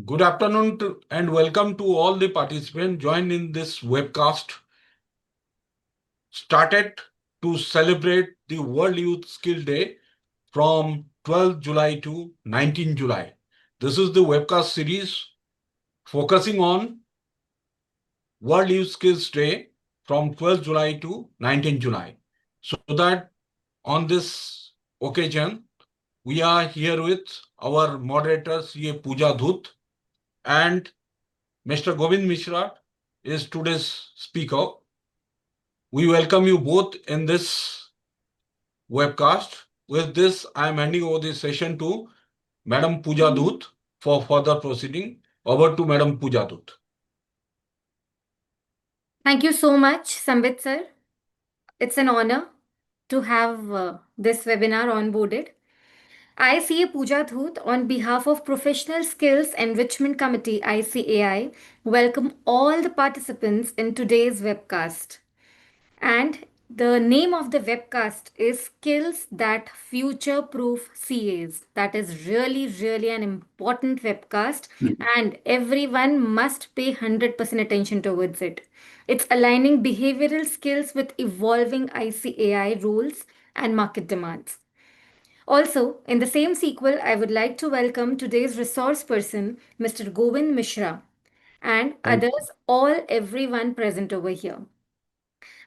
Good afternoon and welcome to all the participants joined in this webcast started to celebrate the World Youth Skill Day from 12th July to 19th July. This is the webcast series focusing on World Youth Skills Day from 12th July to 19th July. So that on this occasion, we are here with our moderator, CA Pooja Dhut, and Mr. Govind Mishra is today's speaker. We welcome you both in this webcast. With this, I am handing over the session to Madam Pooja Dhut for further proceeding. Over to Madam Pooja Dhut. Thank you so much, Sambit sir. It's an honor to have this webinar onboarded. I, CA Pooja Dhoot, on behalf of Professional Skills Enrichment Committee ICAI, welcome all the participants in today's webcast. And the name of the webcast is Skills That Future Proof CAs. That is really an important webcast, and everyone must pay 100% attention towards it. It's aligning behavioral skills with evolving ICAI rules and market demands. Also, in the same sequel, I would like to welcome today's resource person, Mr. Govind Mishra, and Thank others, everyone present over here.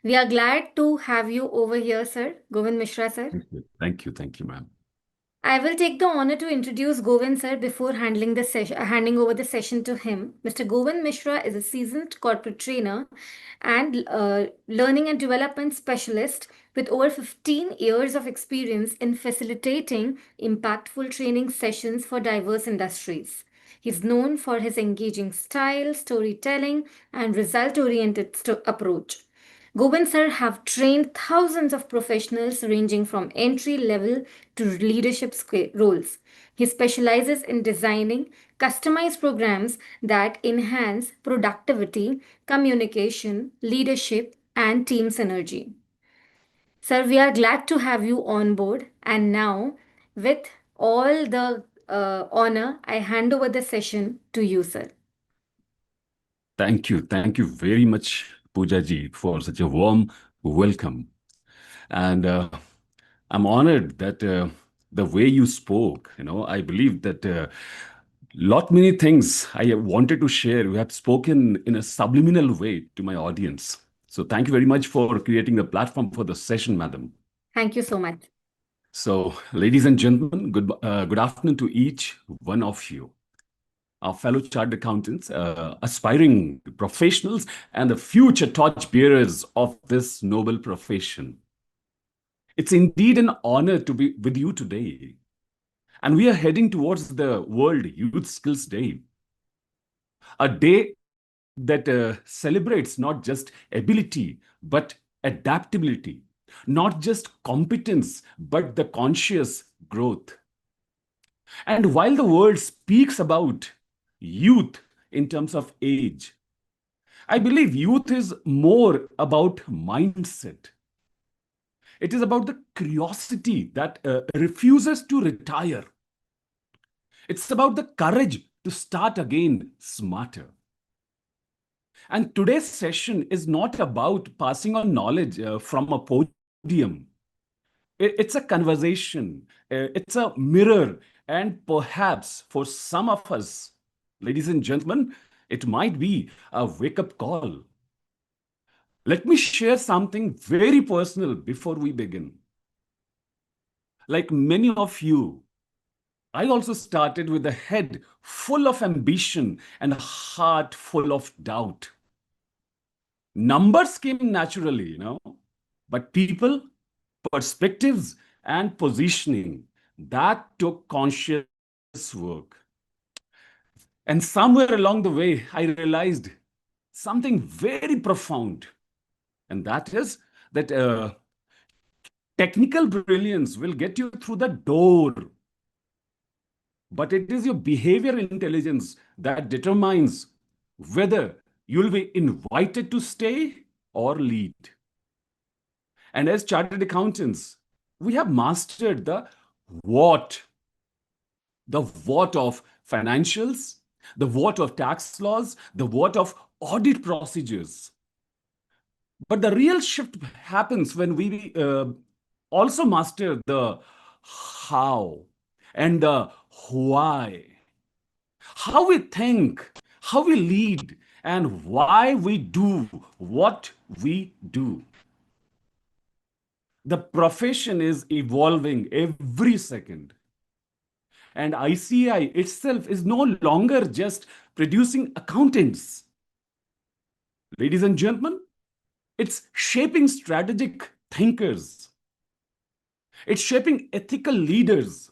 We are glad to have you over here, sir. Govind Mishra, sir. Thank you, ma'am. I will take the honor to introduce Govind, sir, before handing over the session to him. Mr. Govind Mishra is a seasoned corporate trainer and learning and development specialist with over 15 years of experience in facilitating impactful training sessions for diverse industries. He's known for his engaging style, storytelling, and result-oriented approach. Govind sir have trained thousands of professionals ranging from entry level to leadership roles. He specializes in designing customized programs that enhance productivity, communication, leadership, and team synergy. Sir, we are glad to have you on board. And now, with all the honor, I hand over the session to you, sir. Thank you very much, Pooja ji, for such a warm welcome. And I'm honored that the way you spoke, I believe that lot many things I wanted to share, you have spoken in a subliminal way to my audience. So thank you very much for creating the platform for the session, madam. Thank you so much. So, ladies and gentlemen, good afternoon to each one of you, our fellow chartered accountants, aspiring professionals, and the future torch bearers of this noble profession. It's indeed an honor to be with you today. And we are heading towards the World Youth Skills Day, a day that celebrates not just ability, but adaptability, not just competence, but the conscious growth. And while the world speaks about youth in terms of age, I believe youth is more about mindset. It is about the curiosity that refuses to retire. It's about the courage to start again smarter. And today's session is not about passing on knowledge from a podium. It's a conversation, it's a mirror, and perhaps for some of us, ladies and gentlemen, it might be a wake-up call. Let me share something very personal before we begin. Like many of you, I also started with a head full of ambition and a heart full of doubt. Numbers came naturally, but people, perspectives, and positioning, that took conscious work. And somewhere along the way, I realized something very profound. And that is that technical brilliance will get you through the door. But it is your behavioral intelligence that determines whether you'll be invited to stay or lead. And as chartered accountants, we have mastered the what of financials, the what of tax laws, the what of audit procedures. But the real shift happens when we also master the how and the why. How we think, how we lead, and why we do what we do. The profession is evolving every second. And ICAI itself is no longer just producing accountants. Ladies and gentlemen, it's shaping strategic thinkers. It's shaping ethical leaders.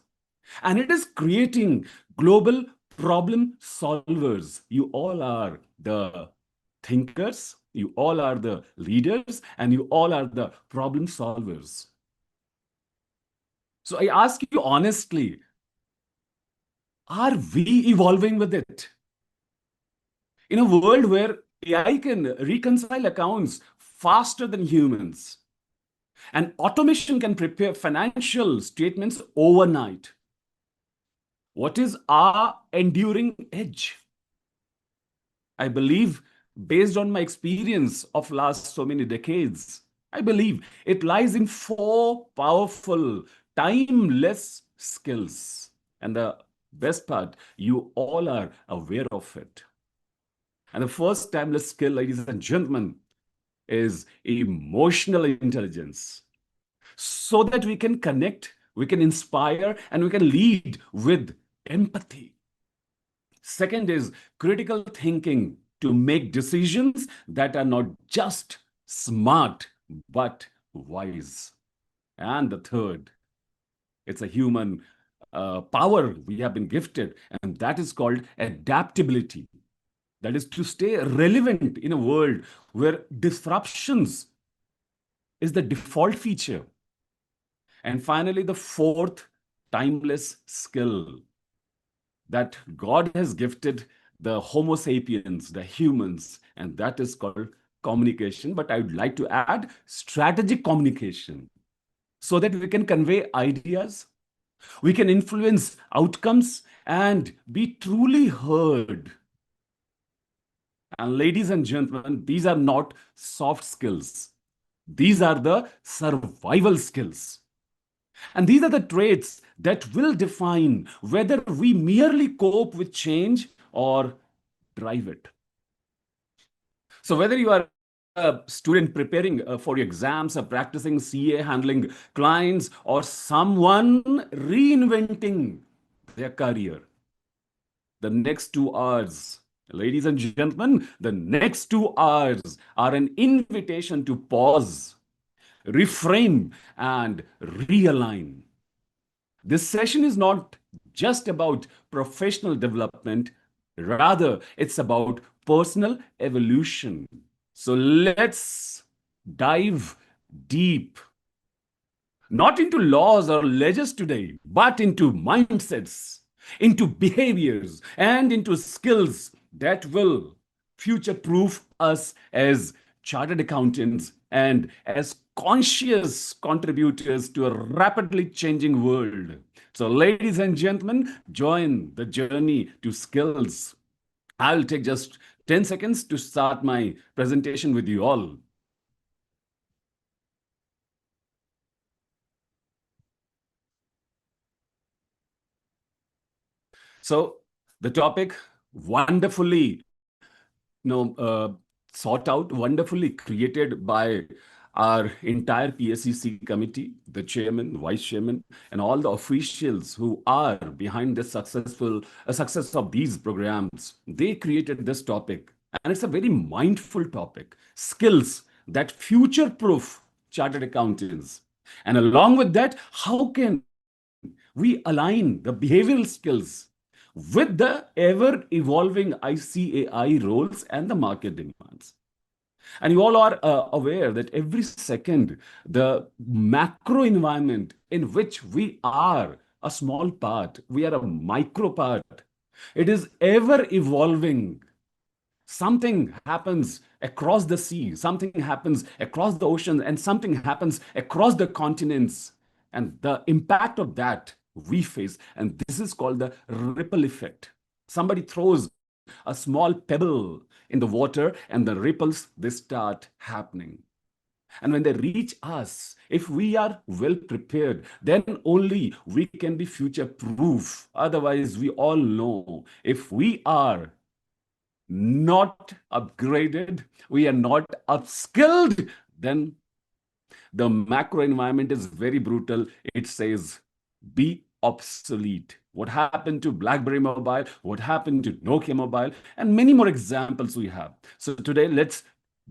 And it is creating global problem solvers. You all are the thinkers, you all are the leaders, and you all are the problem solvers. So I ask you honestly, are we evolving with it? In a world where AI can reconcile accounts faster than humans, and automation can prepare financial statements overnight, what is our enduring edge? I believe, based on my experience of last so many decades, I believe it lies in four powerful, timeless skills. And the best part, you all are aware of it. And the first timeless skill, ladies and gentlemen, is emotional intelligence. So that we can connect, we can inspire, and we can lead with empathy. Second is critical thinking to make decisions that are not just smart, but wise. And the third, it's a human power we have been gifted, and that is called adaptability. That is to stay relevant in a world where disruptions is the default feature. And finally, the fourth timeless skill that God has gifted the Homo sapiens, the humans, and that is called communication. But I would like to add strategic communication so that we can convey ideas, we can influence outcomes, and be truly heard. And ladies and gentlemen, these are not soft skills. These are the survival skills. And these are the traits that will define whether we merely cope with change or drive it. So whether you are a student preparing for exams, or practicing CA, handling clients, or someone reinventing their career, the next 2 hours, ladies and gentlemen, the next 2 hours are an invitation to pause, reframe, and realign. This session is not just about professional development, rather, it's about personal evolution. So let's dive deep, not into laws or ledgers today, but into mindsets, into behaviors, and into skills that will future proof us as chartered accountants and as conscious contributors to a rapidly changing world. So, ladies and gentlemen, join the journey to skills. I'll take just 10 seconds to start my presentation with you all. So the topic, wonderfully sought out, wonderfully created by our entire PSEC committee, the chairman, vice chairman, and all the officials who are behind the success of these programs. They created this topic, and it's a very mindful topic: skills that future-proof chartered accountants. And along with that, how can we align the behavioral skills with the ever evolving ICAI roles and the market demands? And you all are aware that every second, the macro environment in which we are a small part, we are a micro part, it is ever evolving. Something happens across the sea, something happens across the ocean, and something happens across the continents. And the impact of that we face, and this is called the ripple effect. Somebody throws a small pebble in the water, and the ripples, they start happening. And when they reach us, if we are well prepared, then only we can be future proof. Otherwise, we all know if we are not upgraded, we are not upskilled, then the macro environment is very brutal. It says, be obsolete. What happened to BlackBerry Mobile? What happened to Nokia Mobile? And many more examples we have. So today, let's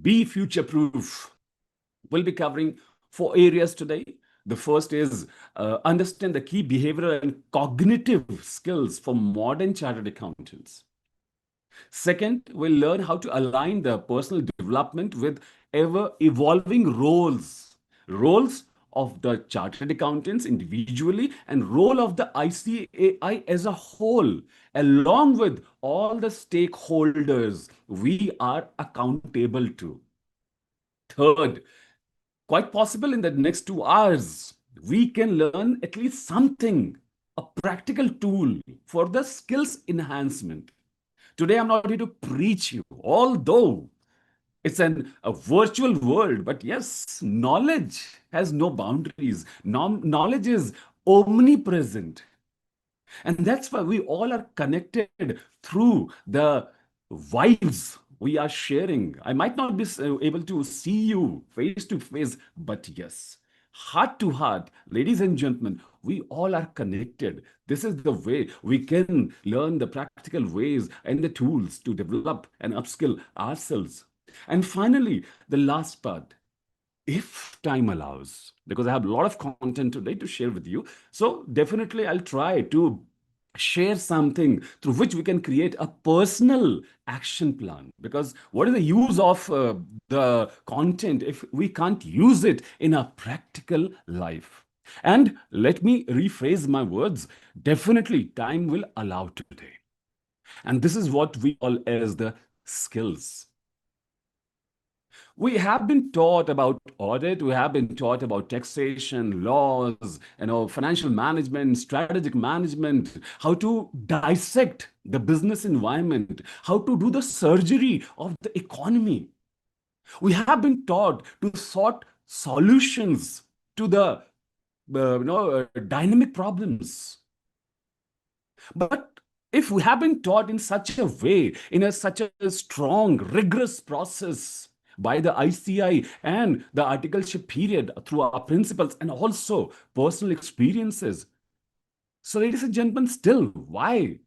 be future proof. We'll be covering 4 areas today. The first is understand the key behavioral and cognitive skills for modern chartered accountants. Second, we'll learn how to align the personal development with ever evolving roles of the chartered accountants individually and role of the ICAI as a whole, along with all the stakeholders we are accountable to. Third, quite possible in the next 2 hours, we can learn at least something, a practical tool for the skills enhancement. Today, I'm not here to preach you, although it's a virtual world, but yes, knowledge has no boundaries. Knowledge is omnipresent. And that's why we all are connected through the vibes we are sharing. I might not be able to see you face to face, but yes, heart to heart, ladies and gentlemen, we all are connected. This is the way we can learn the practical ways and the tools to develop and upskill ourselves. And finally, the last part, if time allows, because I have a lot of content today to share with you. So definitely I'll try to share something through which we can create a personal action plan. Because what is the use of the content if we can't use it in a practical life? And let me rephrase my words. Definitely time will allow today. And this is what we call as the skills. We have been taught about audit, we have been taught about taxation, laws, financial management, strategic management, how to dissect the business environment, how to do the surgery of the economy. We have been taught to sort solutions to the dynamic problems. But if we have been taught in such a way, such a strong, rigorous process by the ICI and the articleship period through our principles and also personal experiences. So, ladies and gentlemen, still, why?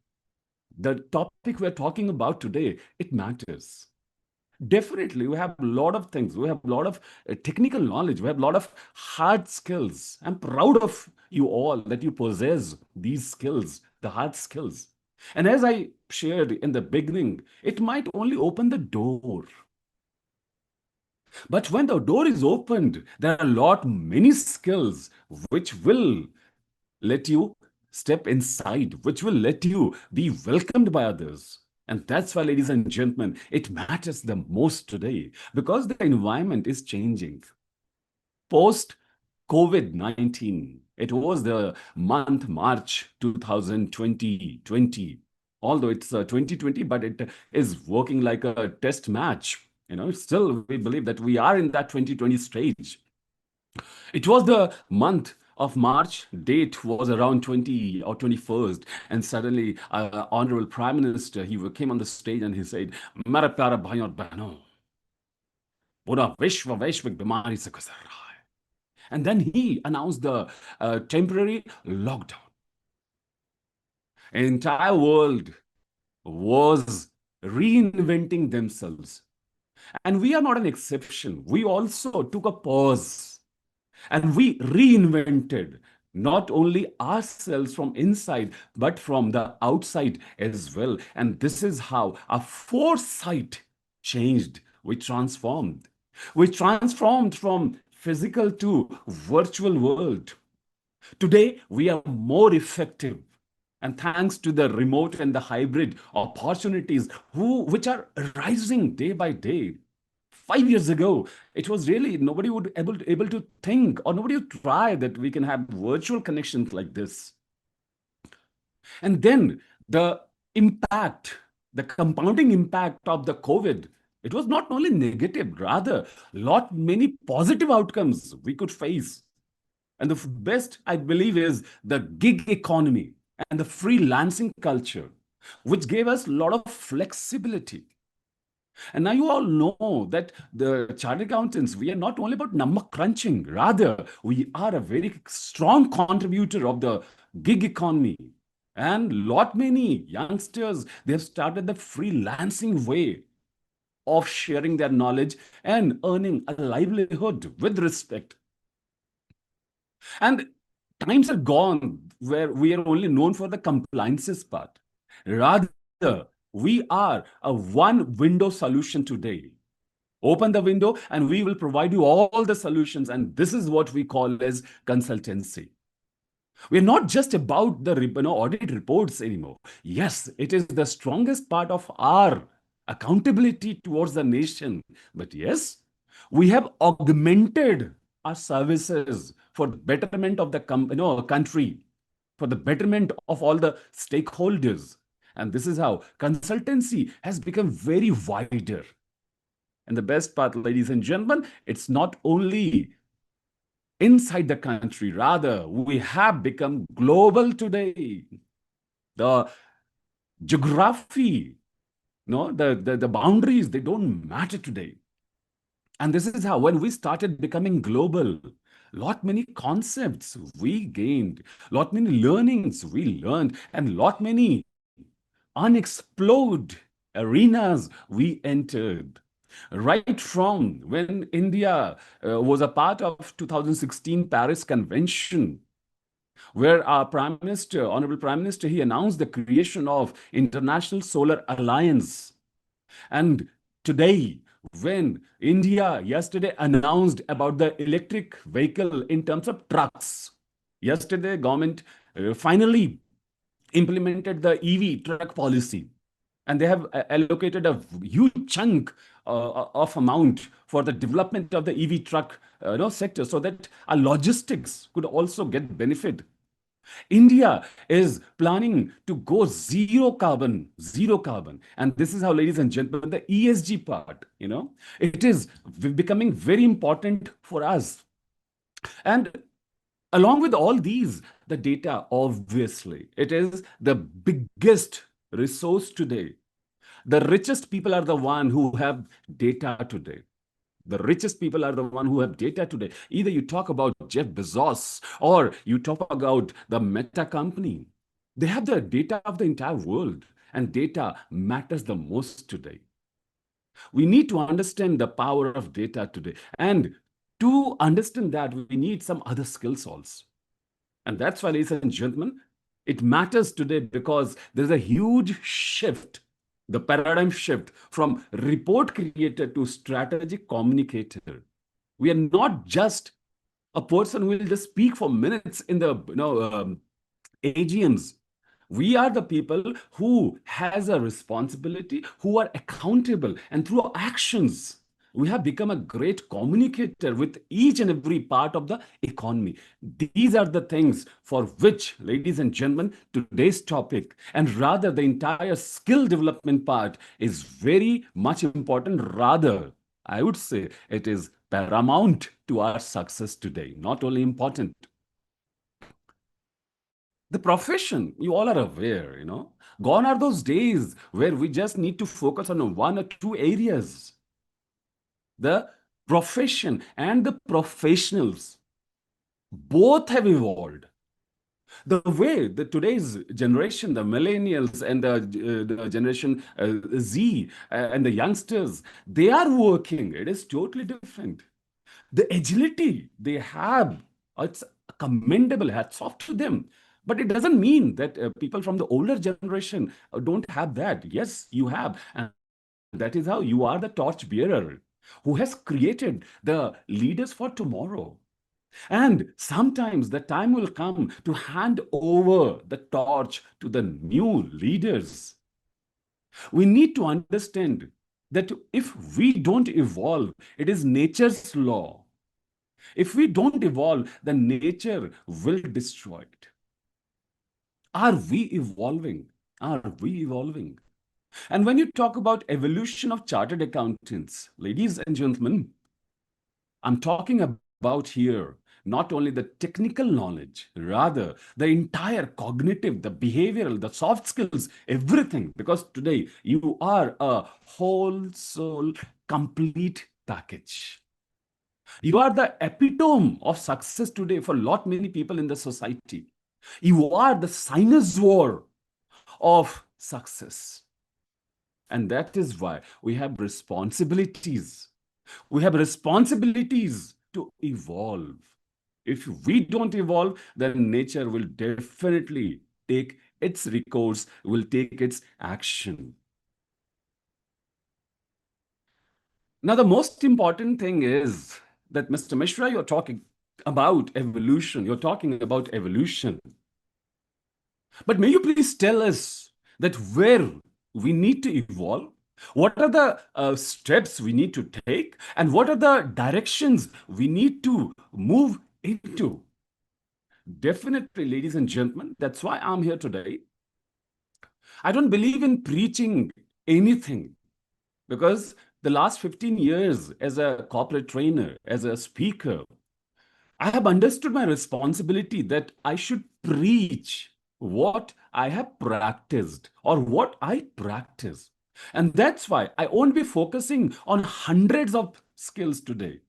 The topic we're talking about today, it matters. Definitely, we have a lot of things. We have a lot of technical knowledge. We have a lot of hard skills. I'm proud of you all that you possess these skills, the hard skills. And as I shared in the beginning, it might only open the door. But when the door is opened, there are many skills which will let you step inside, which will let you be welcomed by others. And that's why, ladies and gentlemen, it matters the most today because the environment is changing. Post COVID-19, it was the month March 2020, although it's 2020, but it is working like a test match. Still, we believe that we are in that 2020 stage. It was the month of March, date was around 20 or 21st, and suddenly Honorable Prime Minister, he came on the stage and he said, "Mera pyara bhai aur behno, pura vishwa vaishvik bimari se guzar raha hai." And then he announced the temporary lockdown. The entire world was reinventing themselves. And we are not an exception. We also took a pause and we reinvented not only ourselves from inside, but from the outside as well. And this is how our foresight changed. We transformed. We transformed from physical to virtual world. Today, we are more effective. And thanks to the remote and the hybrid opportunities which are rising day by day. 5 years ago, it was really nobody would able to think or nobody would try that we can have virtual connections like this. And then the impact the compounding impact of the COVID, it was not only negative, rather, lot many positive outcomes we could face. And the best, I believe, is the gig economy and the freelancing culture, which gave us a lot of flexibility. And now you all know that the chartered accountants, we are not only about number crunching, rather, we are a very strong contributor of the gig economy. And lot many youngsters, they have started the freelancing way of sharing their knowledge and earning a livelihood with respect. And times are gone where we are only known for the compliances part. Rather, we are a one window solution today. Open the window and we will provide you all the solutions. And this is what we call as consultancy. We're not just about the audit reports anymore. Yes, it is the strongest part of our accountability towards the nation. But yes, we have augmented our services for the betterment of the country, for the betterment of all the stakeholders. And this is how consultancy has become very wider. And the best part, ladies and gentlemen, it's not only inside the country, rather, we have become global today. The geography, the boundaries, they don't matter today. And this is how, when we started becoming global, lot many concepts we gained, lot many learnings we learned, and lot many unexplored arenas we entered. Right from when India was a part of 2016 Paris Convention, where our Prime Minister, Honorable Prime Minister, he announced the creation of International Solar Alliance. And today, when India yesterday announced about the electric vehicle in terms of trucks, yesterday government finally implemented the EV truck policy, and they have allocated a huge chunk of amount for the development of the EV truck sector, so that our logistics could also get benefit. India is planning to go zero carbon, zero carbon. And this is how, ladies and gentlemen, the ESG part, it is becoming very important for us. And along with all these, the data, obviously, it is the biggest resource today. The richest people are the one who have data today. The richest people are the one who have data today. Either you talk about Jeff Bezos or you talk about the Meta company. They have the data of the entire world, and data matters the most today. We need to understand the power of data today. And to understand that, we need some other skills also. And that's why, ladies and gentlemen, it matters today because there's a huge shift, the paradigm shift from report creator to strategic communicator. We are not just a person who will just speak for minutes in the AGMs. We are the people who has a responsibility, who are accountable, and through actions, we have become a great communicator with each and every part of the economy. These are the things for which, ladies and gentlemen, today's topic, and rather the entire skill development part, is very much important. Rather, I would say it is paramount to our success today, not only important. The profession, you all are aware, gone are those days where we just need to focus on one or two areas. The profession and the professionals both have evolved. The way the today's generation, the millennials and the generation Z and the youngsters, they are working. It is totally different. The agility they have, it's commendable. Hats off to them. But it doesn't mean that people from the older generation don't have that. Yes, you have. And that is how you are the torch bearer who has created the leaders for tomorrow. And sometimes the time will come to hand over the torch to the new leaders. We need to understand that if we don't evolve, it is nature's law. If we don't evolve, then nature will destroy it. Are we evolving? Are we evolving? And when you talk about evolution of chartered accountants, ladies and gentlemen, I'm talking about here not only the technical knowledge, rather the entire cognitive, the behavioral, the soft skills, everything. Because today you are a whole soul, complete package. You are the epitome of success today for a lot many people in the society. You are the cynosure of success. And that is why we have responsibilities. We have responsibilities to evolve. If we don't evolve, then nature will definitely take its recourse, will take its action. Now, the most important thing is that, Mr. Mishra, you're talking about evolution. You're talking about evolution. But may you please tell us that where we need to evolve? What are the steps we need to take? And what are the directions we need to move into? Definitely, ladies and gentlemen, that's why I'm here today. I don't believe in preaching anything because the last 15 years as a corporate trainer, as a speaker, I have understood my responsibility that I should preach what I have practiced or what I practice. And that's why I won't be focusing on hundreds of skills today.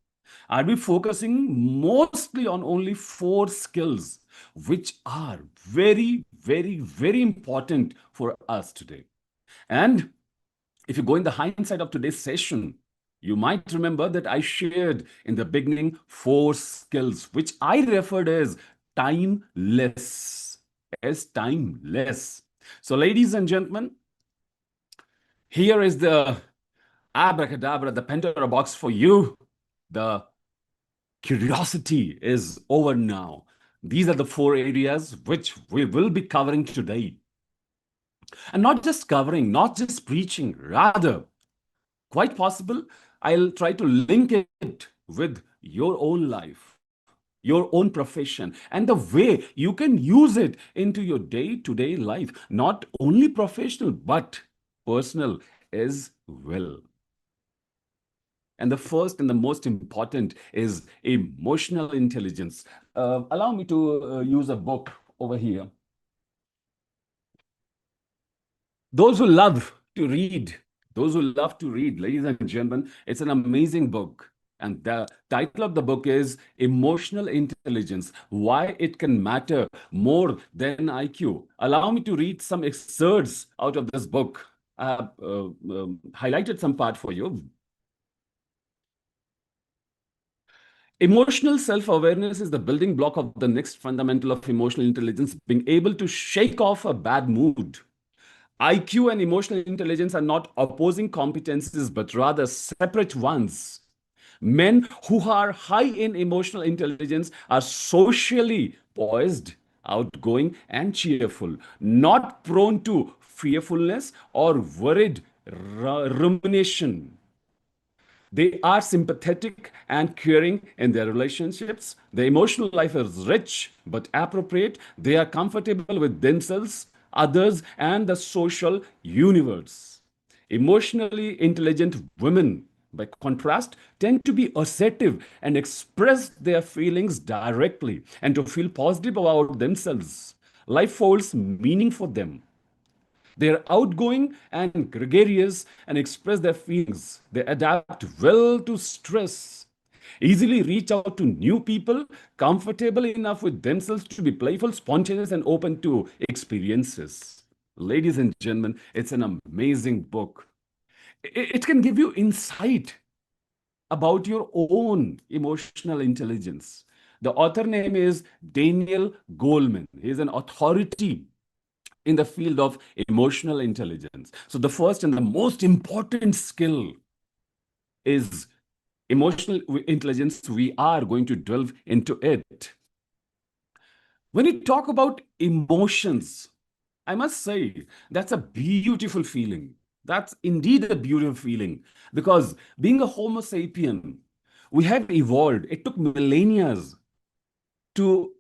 I'll be focusing mostly on only 4 skills, which are very, very, very important for us today. And if you go in the hindsight of today's session, you might remember that I shared in the beginning 4 skills, which I referred as timeless. As timeless. So, ladies and gentlemen, here is the abracadabra, the Pandora box for you. The curiosity is over now. These are the 4 areas which we will be covering today. And not just covering, not just preaching, rather, quite possible, I'll try to link it with your own life, your own profession, and the way you can use it into your day-to-day life, not only professional, but personal as well. And the first and the most important is emotional intelligence. Allow me to use a book over here. Those who love to read, ladies and gentlemen, it's an amazing book. And the title of the book is Emotional Intelligence, Why It Can Matter More Than IQ. Allow me to read some excerpts out of this book. I have highlighted some part for you. Emotional self-awareness is the building block of the next fundamental of emotional intelligence, being able to shake off a bad mood. IQ and emotional intelligence are not opposing competencies, but rather separate ones. Men who are high in emotional intelligence are socially poised, outgoing, and cheerful, not prone to fearfulness or worried rumination. They are sympathetic and caring in their relationships. Their emotional life is rich but appropriate. They are comfortable with themselves, others, and the social universe. Emotionally intelligent women, by contrast, tend to be assertive and express their feelings directly and to feel positive about themselves. Life holds meaning for them. They are outgoing and gregarious and express their feelings. They adapt well to stress, easily reach out to new people, comfortable enough with themselves to be playful, spontaneous, and open to experiences. Ladies and gentlemen, it's an amazing book. It can give you insight about your own emotional intelligence. The author name is Daniel Goleman. He is an authority in the field of emotional intelligence. So the first and the most important skill is emotional intelligence. We are going to delve into it. When you talk about emotions, I must say that's a beautiful feeling. That's indeed a beautiful feeling because being a Homo sapien, we have evolved. It took millennia to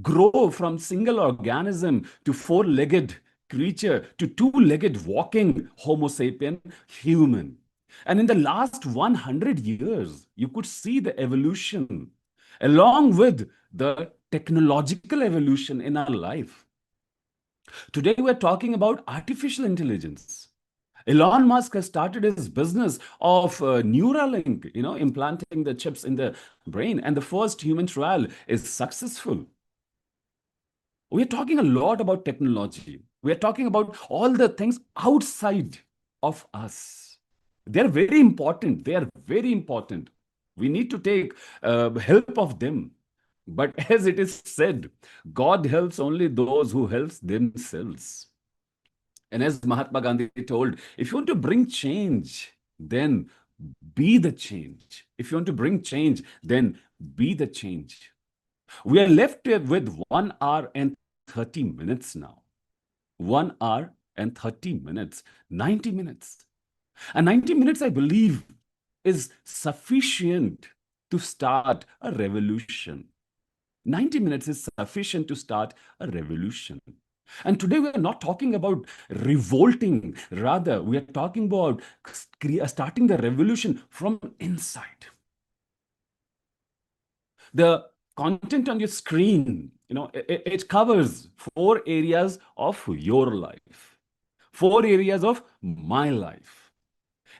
grow from single organism to four-legged creature to two-legged walking Homo sapien human. And in the last 100 years, you could see the evolution along with the technological evolution in our life. Today, we're talking about artificial intelligence. Elon Musk has started his business of Neuralink, implanting the chips in the brain, and the first human trial is successful. We're talking a lot about technology. We're talking about all the things outside of us. They're very important. They are very important. We need to take help of them. But as it is said, God helps only those who helps themselves. And as Mahatma Gandhi told, if you want to bring change, then be the change. If you want to bring change, then be the change. We are left with 1 hour and 30 minutes now. 1 hour and 30 minutes, 90 minutes. And 90 minutes, I believe, is sufficient to start a revolution. 90 minutes is sufficient to start a revolution. And today we are not talking about revolting. Rather, we are talking about starting the revolution from inside. The content on your screen, it covers 4 areas of your life, 4 areas of my life.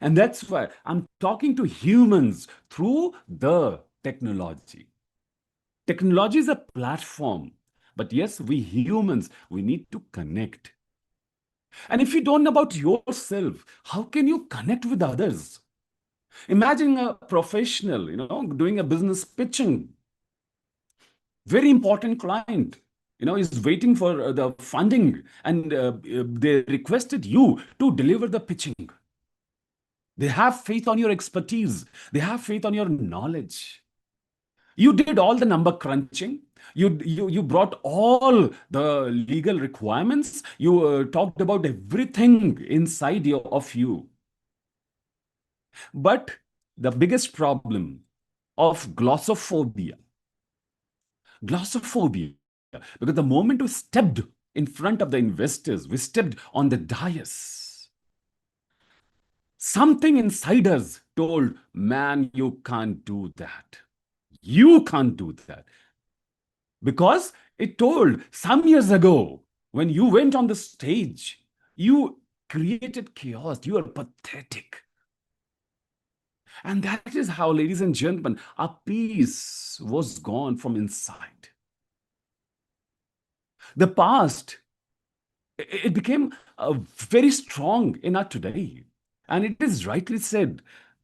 And that's why I'm talking to humans through the technology. Technology is a platform, but yes, we humans, we need to connect. And if you don't know about yourself, how can you connect with others? Imagine a professional, doing a business pitching. Very important client, is waiting for the funding, and they requested you to deliver the pitching. They have faith on your expertise. They have faith on your knowledge. You did all the number crunching. You brought all the legal requirements. You talked about everything inside of you. But the biggest problem of glossophobia, because the moment we stepped in front of the investors, we stepped on the dais. Something inside us told, man, you can't do that. You can't do that. Because it told some years ago, when you went on the stage, you created chaos. You are pathetic. And that is how, ladies and gentlemen, our peace was gone from inside. The past, it became very strong in our today. And it is rightly said,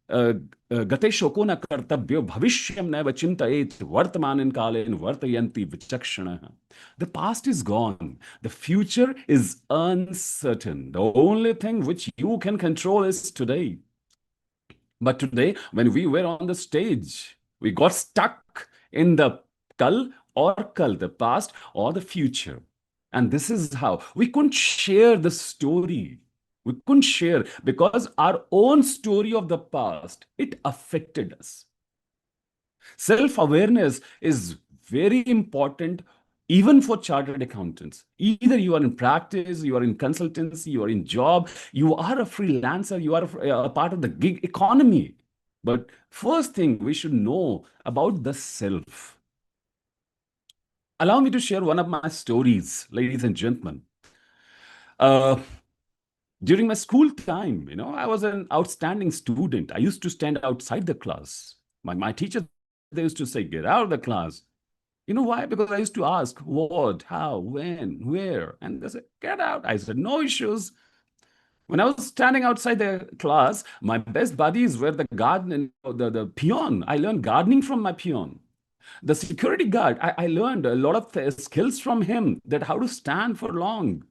gate shoko na kartabhyo bhavishyam naiva chintayet vartamanin kalen vartayanti vichakshana. The past is gone. The future is uncertain. The only thing which you can control is today. But today, when we were on the stage, we got stuck in the kal, the past or the future. And this is how we couldn't share the story. We couldn't share because our own story of the past, it affected us. Self-awareness is very important even for chartered accountants. Either you are in practice, you are in consultancy, you are in job, you are a freelancer, you are a part of the gig economy. But first thing we should know about the self. Allow me to share one of my stories, ladies and gentlemen. During my school time, I was an outstanding student. I used to stand outside the class. My teachers, they used to say, get out of the class. You know why? Because I used to ask what, how, when, where. And they said, get out. I said, no issues. When I was standing outside the class, my best buddies were the garden, the peon. I learned gardening from my peon. The security guard, I learned a lot of skills from him, that how to stand for long.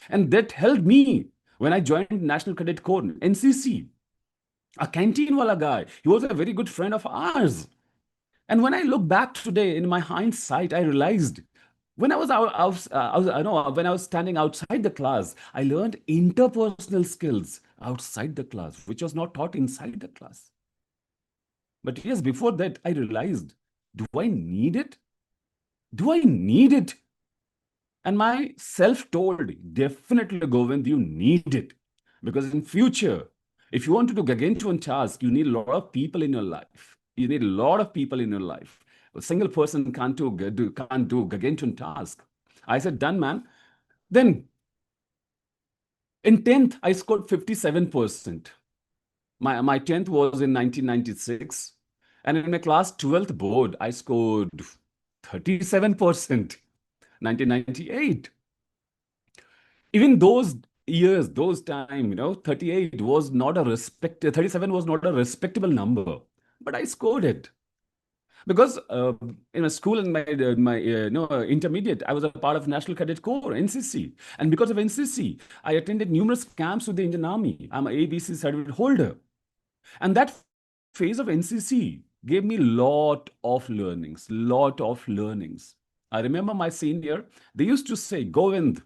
And that helped me when I joined National Cadet Corps, NCC. A canteen wala guy, he was a very good friend of ours. And when I look back today in my hindsight, I realized when I was standing outside the class, I learned interpersonal skills outside the class, which was not taught inside the class. But yes, before that, I realized, do I need it? Do I need it? And my self told, definitely, Govind, you need it. Because in future, if you want to do gargantuan task, you need a lot of people in your life. You need a lot of people in your life. A single person can't do gargantuan task. I said, done, man. Then in 10th, I scored 57%. My 10th was in 1996. And in my class 12th board, I scored 37%, 1998. Even those years, those time, 38 was not a 37 was not a respectable number, but I scored it because in my school and my intermediate, I was a part of National Cadet Corps, NCC, and because of NCC, I attended numerous camps with the Indian Army. I'm an ABC certificate holder, and that phase of NCC gave me lot of learnings. I remember my senior, they used to say, Govind,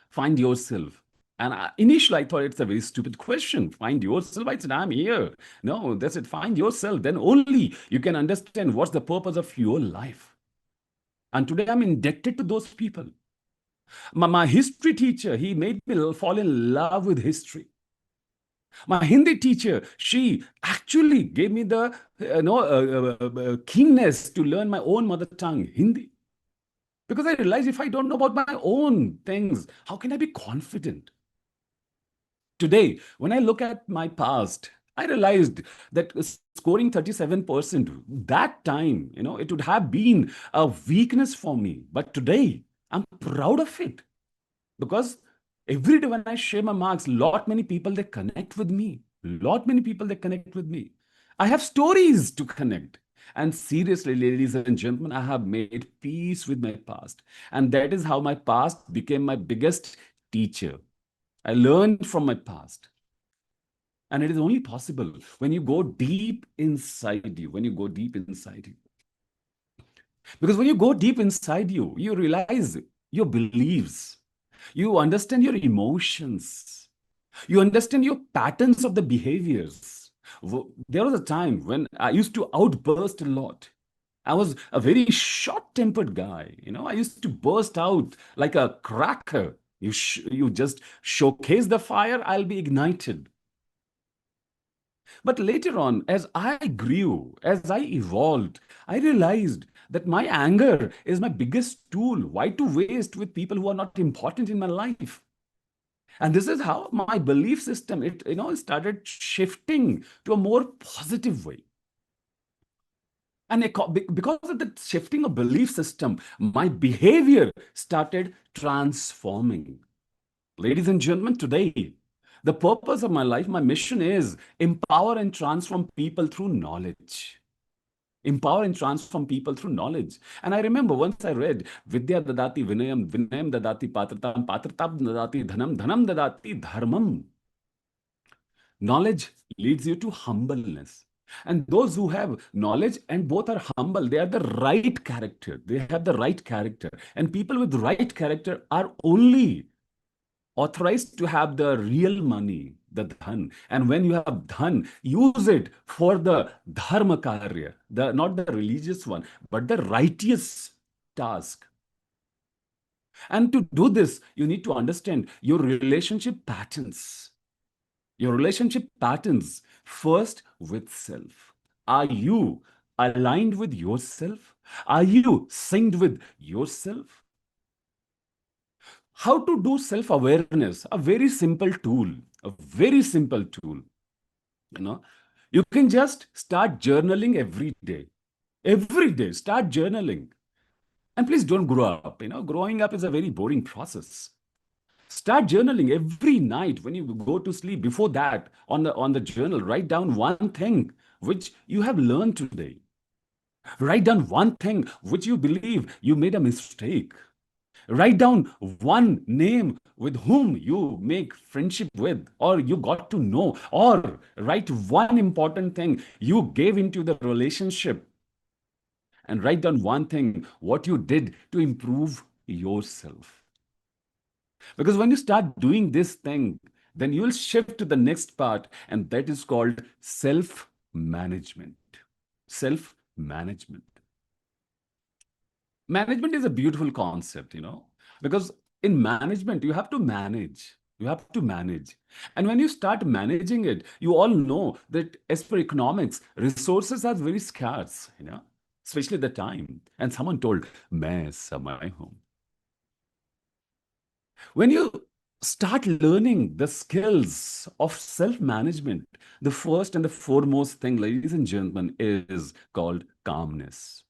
find yourself. And initially, I thought it's a very stupid question. Find yourself. I said, I'm here. No, that's it. Find yourself. Then only you can understand what's the purpose of your life. And today, I'm indebted to those people. My history teacher, he made me fall in love with history. My Hindi teacher, she actually gave me the keenness to learn my own mother tongue, Hindi. Because I realized if I don't know about my own things, how can I be confident? Today, when I look at my past, I realized that scoring 37%, that time, it would have been a weakness for me. But today, I'm proud of it because every day when I share my marks, lot many people, they connect with me. Lot many people, they connect with me. I have stories to connect. And seriously, ladies and gentlemen, I have made peace with my past. And that is how my past became my biggest teacher. I learned from my past. And it is only possible when you go deep inside you, when you go deep inside you. Because when you go deep inside you, you realize your beliefs, you understand your emotions, you understand your patterns of the behaviors. There was a time when I used to outburst a lot. I was a very short-tempered guy. I used to burst out like a cracker. You just showcase the fire, I'll be ignited. But later on, as I grew, as I evolved, I realized that my anger is my biggest tool. Why to waste with people who are not important in my life? And this is how my belief system, it started shifting to a more positive way. And because of the shifting of belief system, my behavior started transforming. Ladies and gentlemen, today, the purpose of my life, my mission is empower and transform people through knowledge. Empower and transform people through knowledge. And I remember once I read Vidya dadati vinayam, vinayam dadati patratam, patratam dadati dhanam, dhanam dadati dharmam. Knowledge leads you to humbleness. And those who have knowledge and both are humble, they are the right character. They have the right character. And people with right character are only authorized to have the real money, the dhan. And when you have dhan, use it for the dharma karya, not the religious one, but the righteous task. And to do this, you need to understand your relationship patterns. Your relationship patterns first with self. Are you aligned with yourself? Are you synced with yourself? How to do self-awareness? A very simple tool, a very simple tool. You can just start journaling every day. Every day, start journaling. And please don't grow up. Growing up is a very boring process. Start journaling every night when you go to sleep. Before that, on the journal, write down one thing which you have learned today. Write down one thing which you believe you made a mistake. Write down one name with whom you make friendship with, or you got to know, or write one important thing you gave into the relationship. And write down one thing what you did to improve yourself. Because when you start doing this thing, then you will shift to the next part, and that is called self management. Self management. Management is a beautiful concept. Because in management, you have to manage. You have to manage. And when you start managing it, you all know that as per economics, resources are very scarce, especially the time. And someone told, "Main samay hoon." When you start learning the skills of self management, the first and the foremost thing, ladies and gentlemen, is called calmness.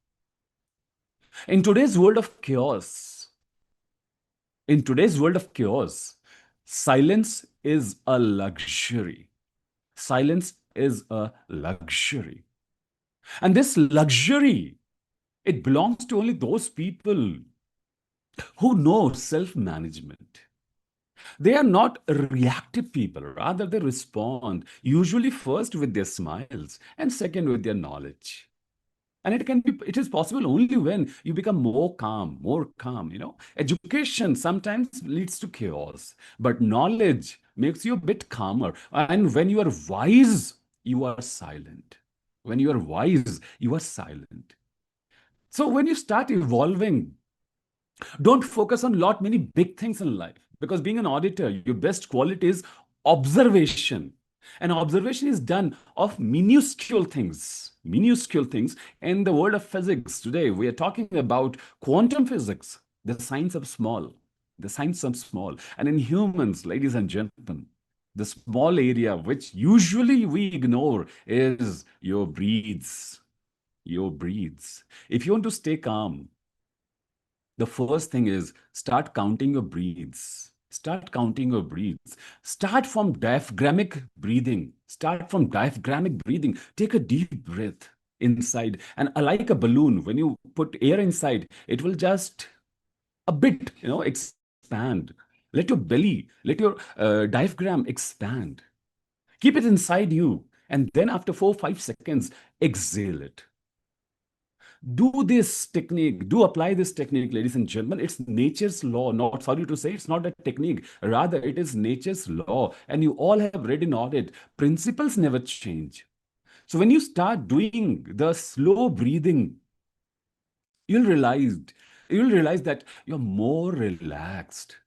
In today's world of chaos, in today's world of chaos, silence is a luxury. Silence is a luxury. And this luxury, it belongs to only those people who know self management. They are not reactive people, rather, they respond, usually first with their smiles and second with their knowledge. And it is possible only when you become more calm, more calm. Education sometimes leads to chaos, but knowledge makes you a bit calmer. And when you are wise, you are silent. When you are wise, you are silent. So when you start evolving, don't focus on lot many big things in life, because being an auditor, your best quality is observation. And observation is done of minuscule things. In the world of physics today, we are talking about quantum physics, the science of small, the science of small. And in humans, ladies and gentlemen, the small area which usually we ignore is your breaths. Your breaths. If you want to stay calm, the first thing is start counting your breaths. Start counting your breaths. Start from diaphragmatic breathing. Start from diaphragmatic breathing. Take a deep breath inside. And like a balloon, when you put air inside, it will just a bit, expand. Let your belly, let your diaphragm expand. Keep it inside you. And then after 4 or 5 seconds, exhale it. Do this technique, do apply this technique, ladies and gentlemen. It's nature's law. Not sorry to say, it's not a technique. Rather, it is nature's law. And you all have read in audit, principles never change. So when you start doing the slow breathing, you'll realize, you'll realize that you're more relaxed.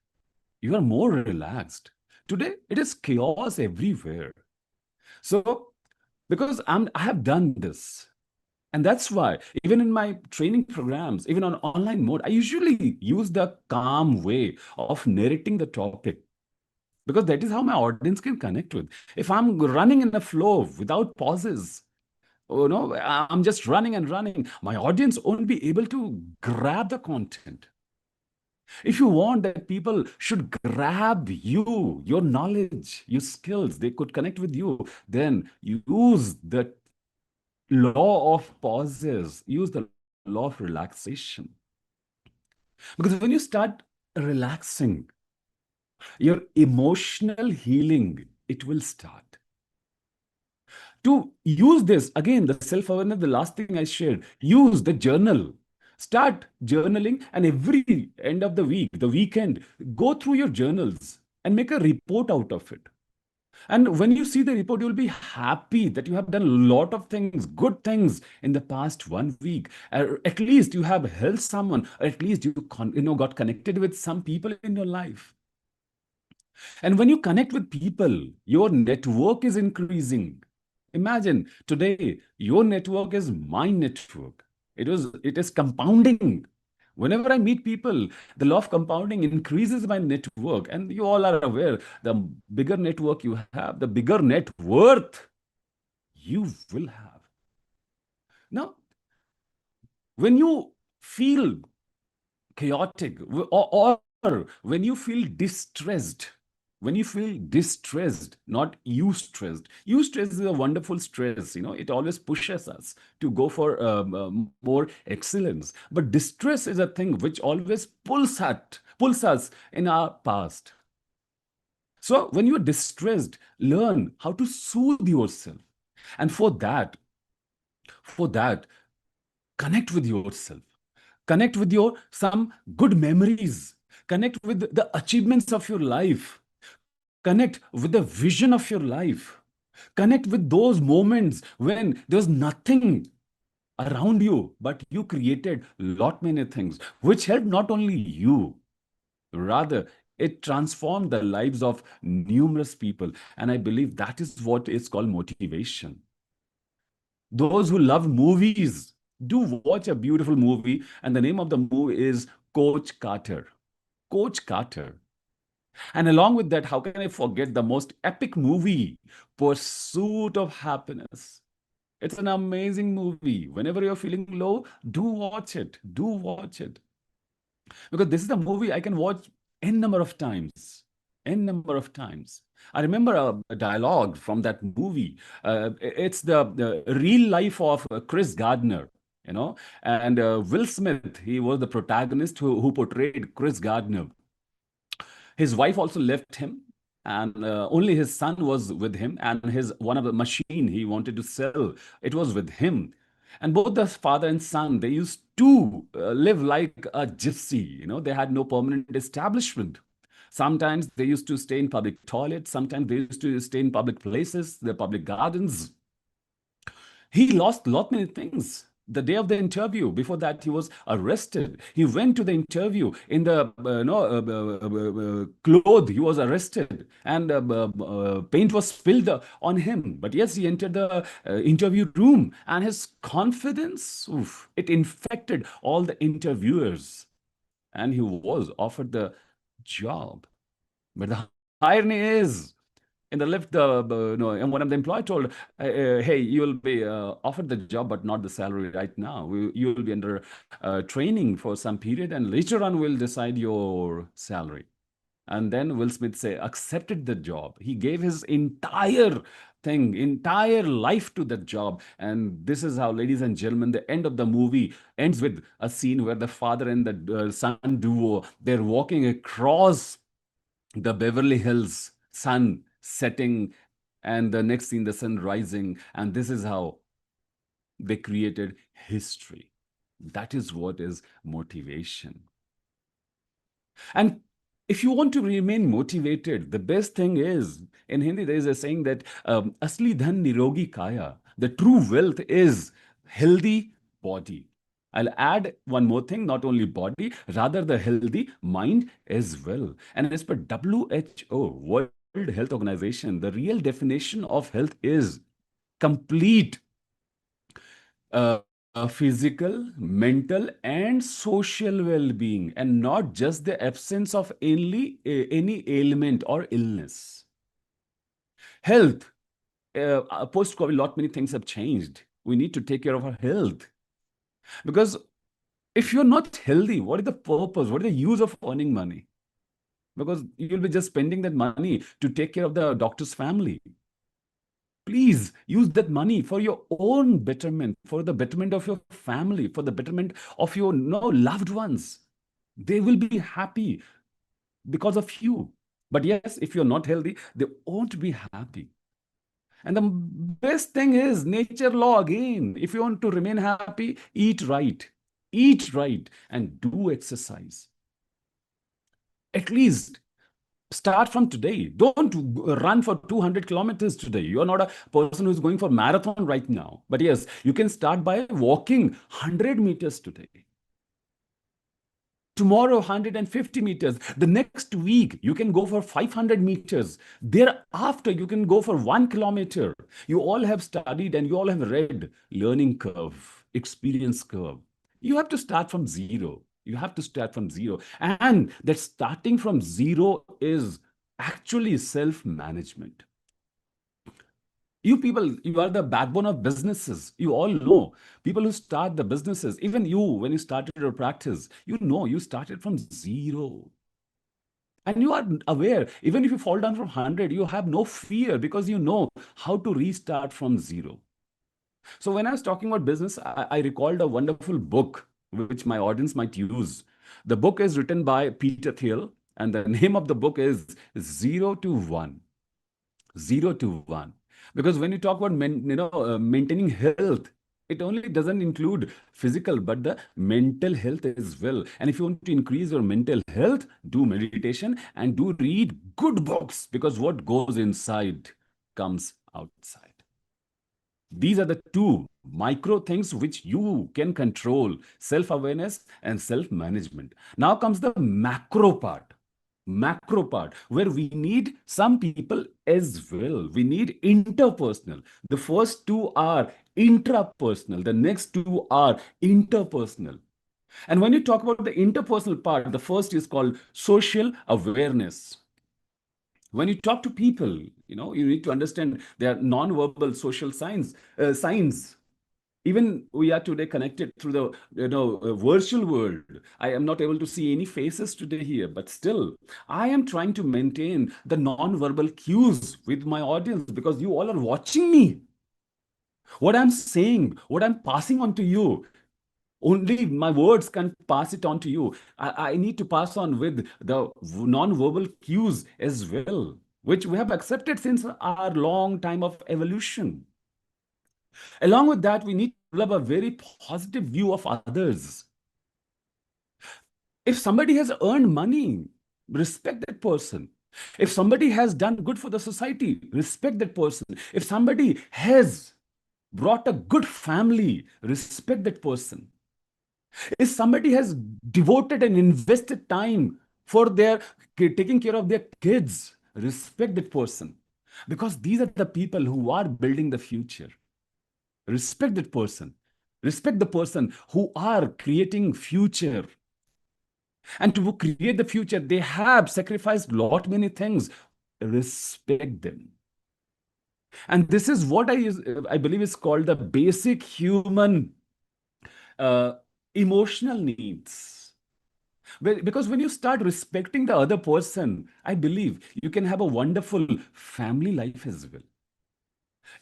You are more relaxed. Today, it is chaos everywhere. So, because I have done this, and that's why, even in my training programs, even on online mode, I usually use the calm way of narrating the topic, because that is how my audience can connect with. If I'm running in a flow without pauses, I'm just running and running, my audience won't be able to grab the content. If you want that people should grab you, your knowledge, your skills, they could connect with you, then use the law of pauses, use the law of relaxation. Because when you start relaxing, your emotional healing, it will start. To use this, again, the self-awareness, the last thing I shared, use the journal. Start journaling, and every end of the week, the weekend, go through your journals and make a report out of it. And when you see the report, you'll be happy that you have done a lot of things, good things in the past 1 week. At least you have helped someone, or at least you got connected with some people in your life. And when you connect with people, your network is increasing. Imagine today, your network is my network. It is compounding. Whenever I meet people, the law of compounding increases my network. And you all are aware, the bigger network you have, the bigger net worth you will have. Now, when you feel chaotic, or when you feel distressed, not eustressed is a wonderful stress, it always pushes us to go for more excellence. But distress is a thing which always pulls us in our past. So when you're distressed, learn how to soothe yourself. And for that, connect with yourself. Connect with your some good memories. Connect with the achievements of your life. Connect with the vision of your life. Connect with those moments when there's nothing around you, but you created lot many things which helped not only you, Rather, it transformed the lives of numerous people. And I believe that is what is called motivation. Those who love movies, do watch a beautiful movie, and the name of the movie is Coach Carter. Coach Carter. And along with that, how can I forget the most epic movie, Pursuit of Happiness? It's an amazing movie. Whenever you're feeling low, do watch it. Do watch it. Because this is a movie I can watch n number of times. N number of times. I remember a dialogue from that movie. It's the real life of Chris Gardner, you know, and Will Smith. He was the protagonist who portrayed Chris Gardner. His wife also left him, and only his son was with him, and his one of the machine he wanted to sell, it was with him. And both the father and son, they used to live like a gypsy. They had no permanent establishment. Sometimes they used to stay in public toilets. Sometimes they used to stay in public places, the public gardens. He lost lot many things. The day of the interview, before that, he was arrested. He went to the interview in the cloth. He was arrested, and paint was spilled on him. But yes, he entered the interview room, and his confidence, oof, it infected all the interviewers, and he was offered the job. But the irony is, in the lift, and one of the employee told, "Hey, you will be offered the job, but not the salary right now. You will be under training for some period, and later on we'll decide your salary." And then Will Smith accepted the job. He gave his entire thing, entire life to that job. And this is how, ladies and gentlemen, the end of the movie ends with a scene where the father and the son duo, they're walking across the Beverly Hills, sun setting, and the next scene, the sun rising. And this is how they created history. That is what is motivation. And if you want to remain motivated, the best thing is, in Hindi, there is a saying that asli dhan nirogi kaya. The true wealth is healthy body. I'll add one more thing, not only body, rather the healthy mind as well. And as per WHO, World Health Organization, the real definition of health is complete physical, mental, and social well-being, and not just the absence of any ailment or illness. Health, post-COVID, lot many things have changed. We need to take care of our health, because if you're not healthy, what is the purpose? What is the use of earning money? Because you'll be just spending that money to take care of the doctor's family. Please use that money for your own betterment, for the betterment of your family, for the betterment of your loved ones. They will be happy because of you. But yes, if you're not healthy, they won't be happy. And the best thing is nature law again. If you want to remain happy, eat right, and do exercise. At least start from today. Don't run for 200 kilometers today. You're not a person who's going for marathon right now. But yes, you can start by walking 100 meters today. Tomorrow, 150 meters. The next week, you can go for 500 meters. Thereafter, you can go for 1 kilometer. You all have studied and you all have read learning curve, experience curve. You have to start from zero. You have to start from zero. And that starting from zero is actually self-management. You people, you are the backbone of businesses. You all know people who start the businesses. Even you, when you started your practice, you started from zero. And you are aware, even if you fall down from 100, you have no fear because you know how to restart from zero. So when I was talking about business, I recalled a wonderful book which my audience might use. The book is written by Peter Thiel, and the name of the book is Zero to One. 0 to 1. Because when you talk about maintaining health, it only doesn't include physical, but the mental health as well. And if you want to increase your mental health, do meditation and do read good books, because what goes inside comes outside. These are the two micro things which you can control: self-awareness and self-management. Now comes the macro part. macro part, where we need some people as well. We need interpersonal. The first two are intrapersonal, the next two are interpersonal. And when you talk about the interpersonal part, the first is called social awareness. When you talk to people, you need to understand their non-verbal social signs. Even we are today connected through the virtual world. I am not able to see any faces today here, but still I am trying to maintain the non-verbal cues with my audience, because you all are watching me. What I'm saying, what I'm passing on to you, only my words can pass it on to you. I need to pass on with the non-verbal cues as well, which we have accepted since our long time of evolution. Along with that, we need to develop a very positive view of others. If somebody has earned money, respect that person. If somebody has done good for the society, respect that person. If somebody has brought a good family, respect that person. If somebody has devoted and invested time for their taking care of their kids, respect that person. Because these are the people who are building the future. Respect that person. Respect the person who are creating future. And to create the future, they have sacrificed lot many things. Respect them. And this is what I believe is called the basic human uh, emotional needs. Because when you start respecting the other person, I believe you can have a wonderful family life as well.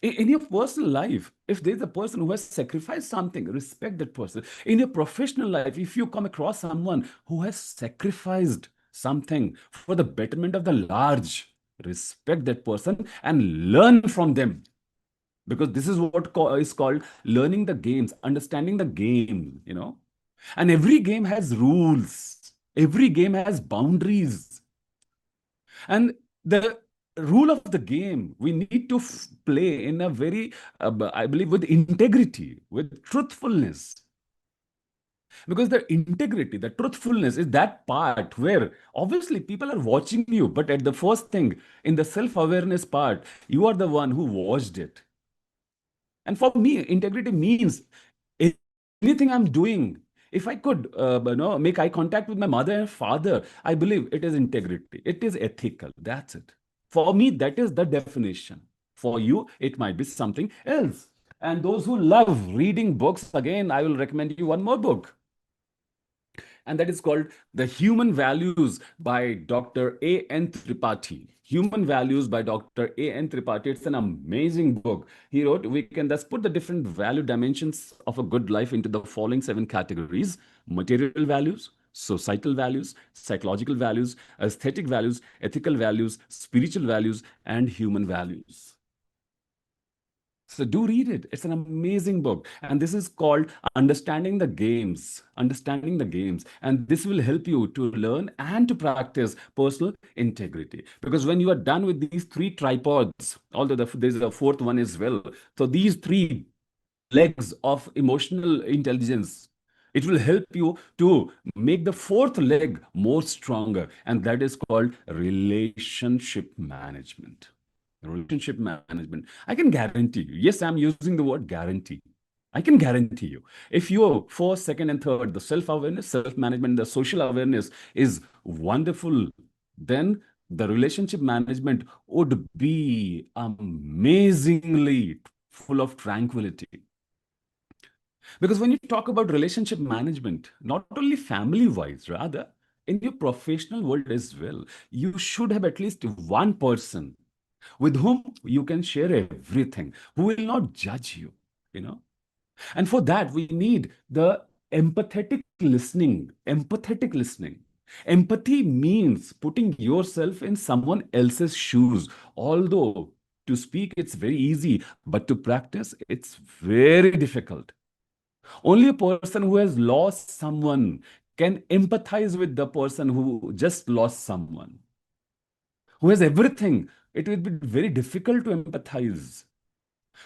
In your personal life, if there's a person who has sacrificed something, respect that person. In your professional life, if you come across someone who has sacrificed something for the betterment of the large, respect that person and learn from them. Because this is what is called learning the games, understanding the game. And every game has rules, every game has boundaries. And the rule of the game, we need to play in a very, I believe, with integrity, with truthfulness. Because the integrity, the truthfulness is that part where obviously people are watching you, but at the first thing, in the self-awareness part, you are the one who watched it. And for me, integrity means anything I'm doing. If I could make eye contact with my mother and father, I believe it is integrity. It is ethical. That's it. For me, that is the definition. For you, it might be something else. And those who love reading books, again, I will recommend you one more book. And that is called The Human Values by Dr. A.N. Tripathi. Human Values by Dr. A.N. Tripathi. It's an amazing book. He wrote, we can thus put the different value dimensions of a good life into the following 7 categories: material values, societal values, psychological values, aesthetic values, ethical values, spiritual values, and human values. So do read it. It's an amazing book. And this is called Understanding the Games. Understanding the Games. And this will help you to learn and to practice personal integrity. Because when you are done with these 3 tripods, although there's a 4th one as well. So these 3 legs of emotional intelligence, it will help you to make the 4th leg more stronger. And that is called relationship management. Relationship management. I can guarantee you. Yes, I'm using the word guarantee. I can guarantee you. If your first, second, and third, the self-awareness, self-management, the social awareness is wonderful, then the relationship management would be amazingly full of tranquility. Because when you talk about relationship management, not only family-wise, rather, in your professional world as well, you should have at least one person with whom you can share everything, who will not judge you. And for that, we need the empathetic listening. Empathetic listening. Empathy means putting yourself in someone else's shoes. Although to speak, it's very easy, but to practice, it's very difficult. Only a person who has lost someone can empathize with the person who just lost someone. Who has everything, it will be very difficult to empathize.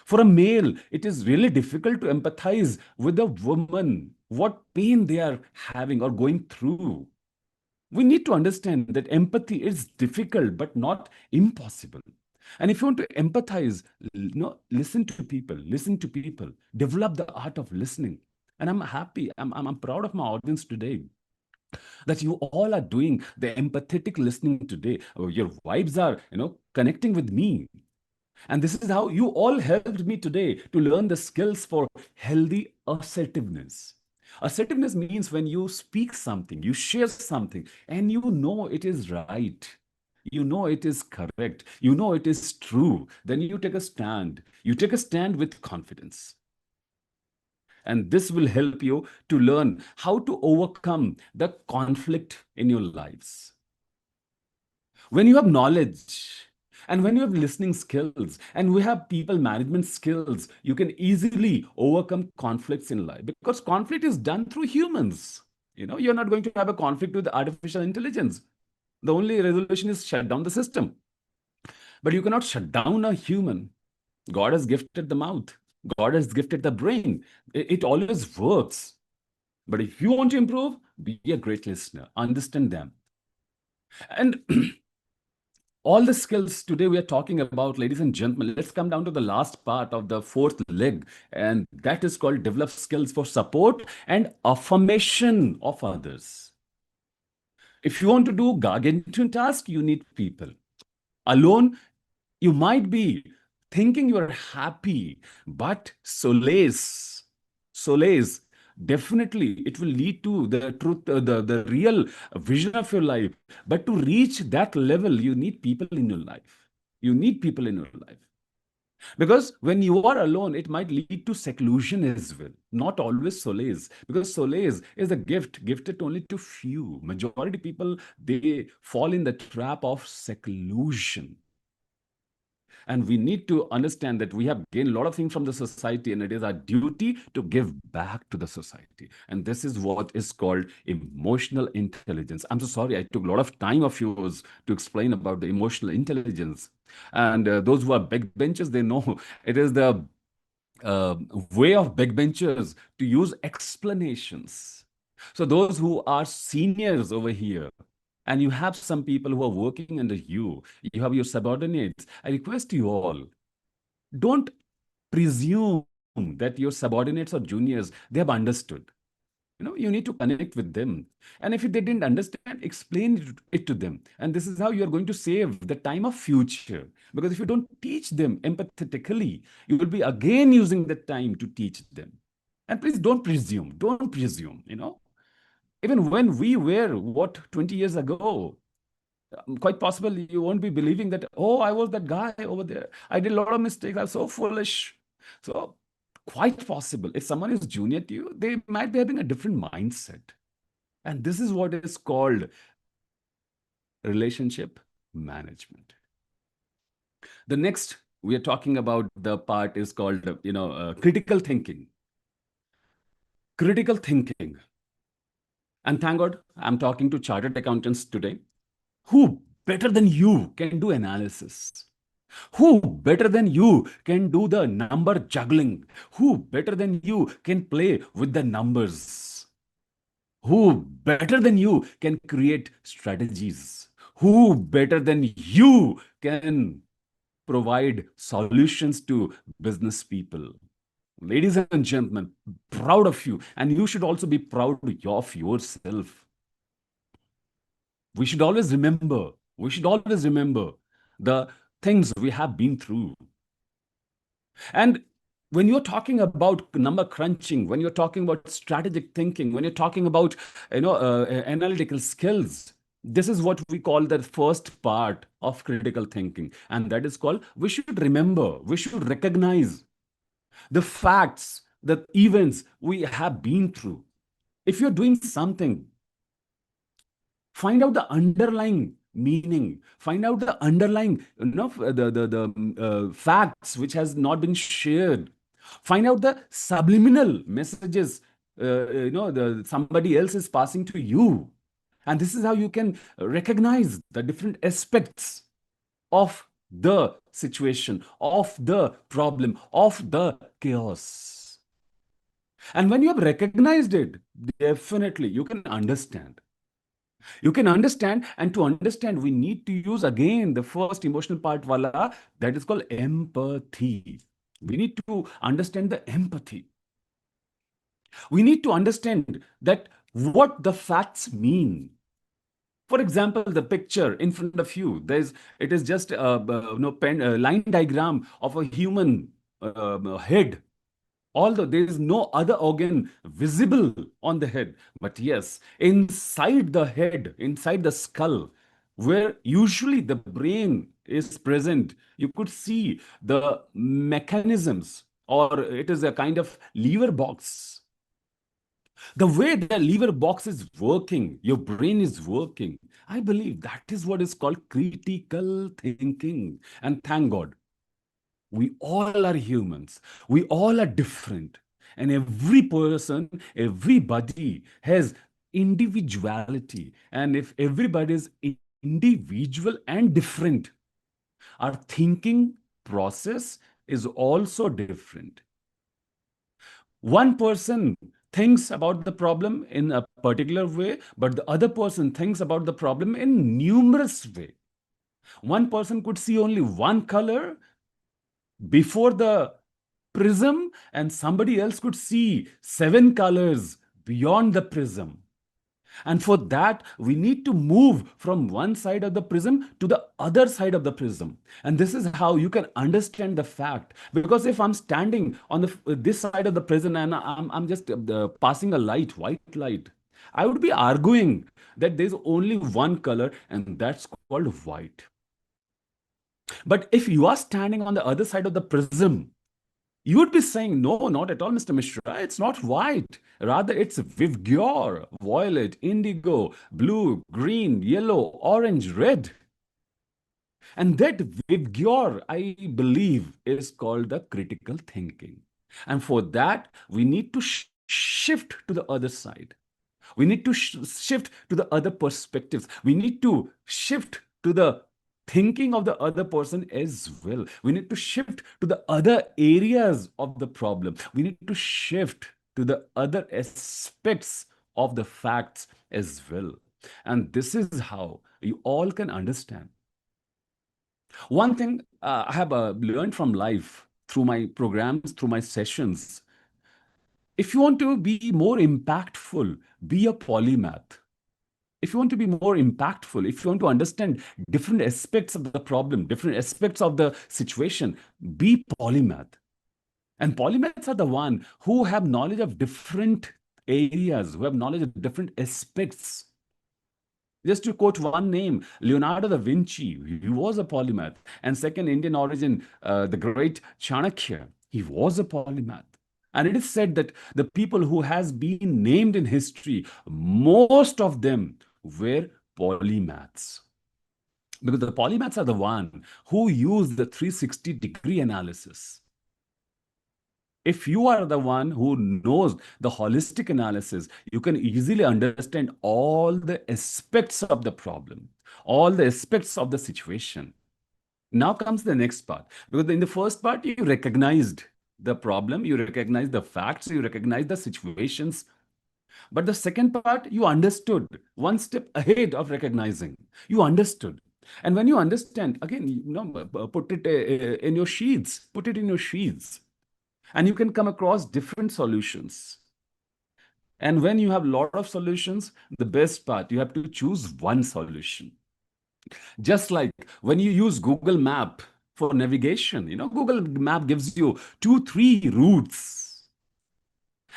For a male, it is really difficult to empathize with a woman, what pain they are having or going through. We need to understand that empathy is difficult but not impossible. And if you want to empathize, listen to people, develop the art of listening. And I'm happy, I'm proud of my audience today that you all are doing the empathetic listening today. Your vibes are, connecting with me. And this is how you all helped me today to learn the skills for healthy assertiveness. Assertiveness means when you speak something, you share something, and you know it is right. You know it is correct. You know it is true. Then you take a stand. You take a stand with confidence. And this will help you to learn how to overcome the conflict in your lives. When you have knowledge and when you have listening skills and we have people management skills, you can easily overcome conflicts in life because conflict is done through humans. You're not going to have a conflict with artificial intelligence. The only resolution is shut down the system. But you cannot shut down a human. God has gifted the mouth. God has gifted the brain. It always works. But if you want to improve, be a great listener. Understand them. And all the skills today we are talking about, ladies and gentlemen, let's come down to the last part of the fourth leg, and that is called develop skills for support and affirmation of others. If you want to do gargantuan task, you need people. Alone, you might be thinking you're happy, but solace, definitely it will lead to the truth, the real vision of your life. But to reach that level, you need people in your life. You need people in your life. Because when you are alone, it might lead to seclusion as well, not always solace. Because solace is a gift gifted only to few. Majority people, they fall in the trap of seclusion. And we need to understand that we have gained a lot of things from the society, and it is our duty to give back to the society. And this is what is called emotional intelligence. I'm so sorry, I took a lot of time of yours to explain about the emotional intelligence. And those who are backbenchers, they know it is the uh, way of backbenchers to use explanations. So those who are seniors over here, and you have some people who are working under you, you have your subordinates. I request you all, don't presume that your subordinates or juniors, they have understood. You need to connect with them. And if they didn't understand, explain it to them. And this is how you're going to save the time of future. Because if you don't teach them empathetically, you will be again using the time to teach them. And please don't presume. Don't presume, Even when we were, 20 years ago, quite possible you won't be believing that, oh, I was that guy over there. I did a lot of mistakes. I was so foolish. So quite possible. If someone is junior to you, they might be having a different mindset. And this is what is called relationship management. The next we are talking about the part is called, critical thinking. Critical thinking. And thank God, I'm talking to chartered accountants today. Who better than you can do analysis? Who better than you can do the number juggling? Who better than you can play with the numbers? Who better than you can create strategies? Who better than you can provide solutions to business people? Ladies and gentlemen, proud of you. And you should also be proud of yourself. We should always remember the things we have been through. And when you're talking about number crunching, when you're talking about strategic thinking, when you're talking about analytical skills, this is what we call the first part of critical thinking, and that is called we should remember, we should recognize the facts, the events we have been through. If you're doing something, find out the underlying meaning, find out the underlying facts which has not been shared, find out the subliminal messages somebody else is passing to you. And this is how you can recognize the different aspects of the situation, of the problem, of the chaos. And when you have recognized it, definitely you can understand. You can understand, and to understand, we need to use again the first emotional part, wala, that is called empathy. We need to understand the empathy. We need to understand that what the facts mean. For example, the picture in front of you, it is just a line diagram of a human head, although there is no other organ visible on the head. But yes, inside the head, inside the skull, where usually the brain is present, you could see the mechanisms, or it is a kind of lever box. The way the lever box is working, your brain is working. I believe that is what is called critical thinking. And thank God, we all are humans. We all are different. And every person, everybody has individuality. And if everybody is individual and different, our thinking process is also different. One person thinks about the problem in a particular way, but the other person thinks about the problem in numerous way. One person could see only one color before the prism, and somebody else could see seven colors beyond the prism. And for that, we need to move from one side of the prism to the other side of the prism. And this is how you can understand the fact. Because if I'm standing on this side of the prism and I'm just passing a light, white light, I would be arguing that there's only one color, and that's called white. But if you are standing on the other side of the prism, you would be saying, no, not at all, Mr. Mishra. It's not white. Rather, it's Vivgyor, violet, indigo, blue, green, yellow, orange, red. And that Vivgyor, I believe, is called the critical thinking. And for that, we need to shift to the other side. We need to shift to the other perspectives. We need to shift to the thinking of the other person as well. We need to shift to the other areas of the problem. We need to shift to the other aspects of the facts as well. And this is how you all can understand. One thing I have learned from life through my programs, through my sessions, if you want to be more impactful, be a polymath. If you want to be more impactful, if you want to understand different aspects of the problem, different aspects of the situation, be polymath. And polymaths are the one who have knowledge of different areas, who have knowledge of different aspects. Just to quote one name, Leonardo da Vinci, he was a polymath. And second, Indian origin, the great Chanakya, he was a polymath. And it is said that the people who has been named in history, most of them were polymaths. Because the polymaths are the one who use the 360-degree analysis. If you are the one who knows the holistic analysis, you can easily understand all the aspects of the problem, all the aspects of the situation. Now comes the next part. Because in the first part, you recognized the problem, you recognized the facts, you recognized the situations. But the second part, you understood one step ahead of recognizing. You understood. And when you understand, again, put it in your sheets, put it in your sheets. And you can come across different solutions. And when you have a lot of solutions, the best part, you have to choose one solution. Just like when you use Google Map for navigation, Google Map gives you 2, 3 routes.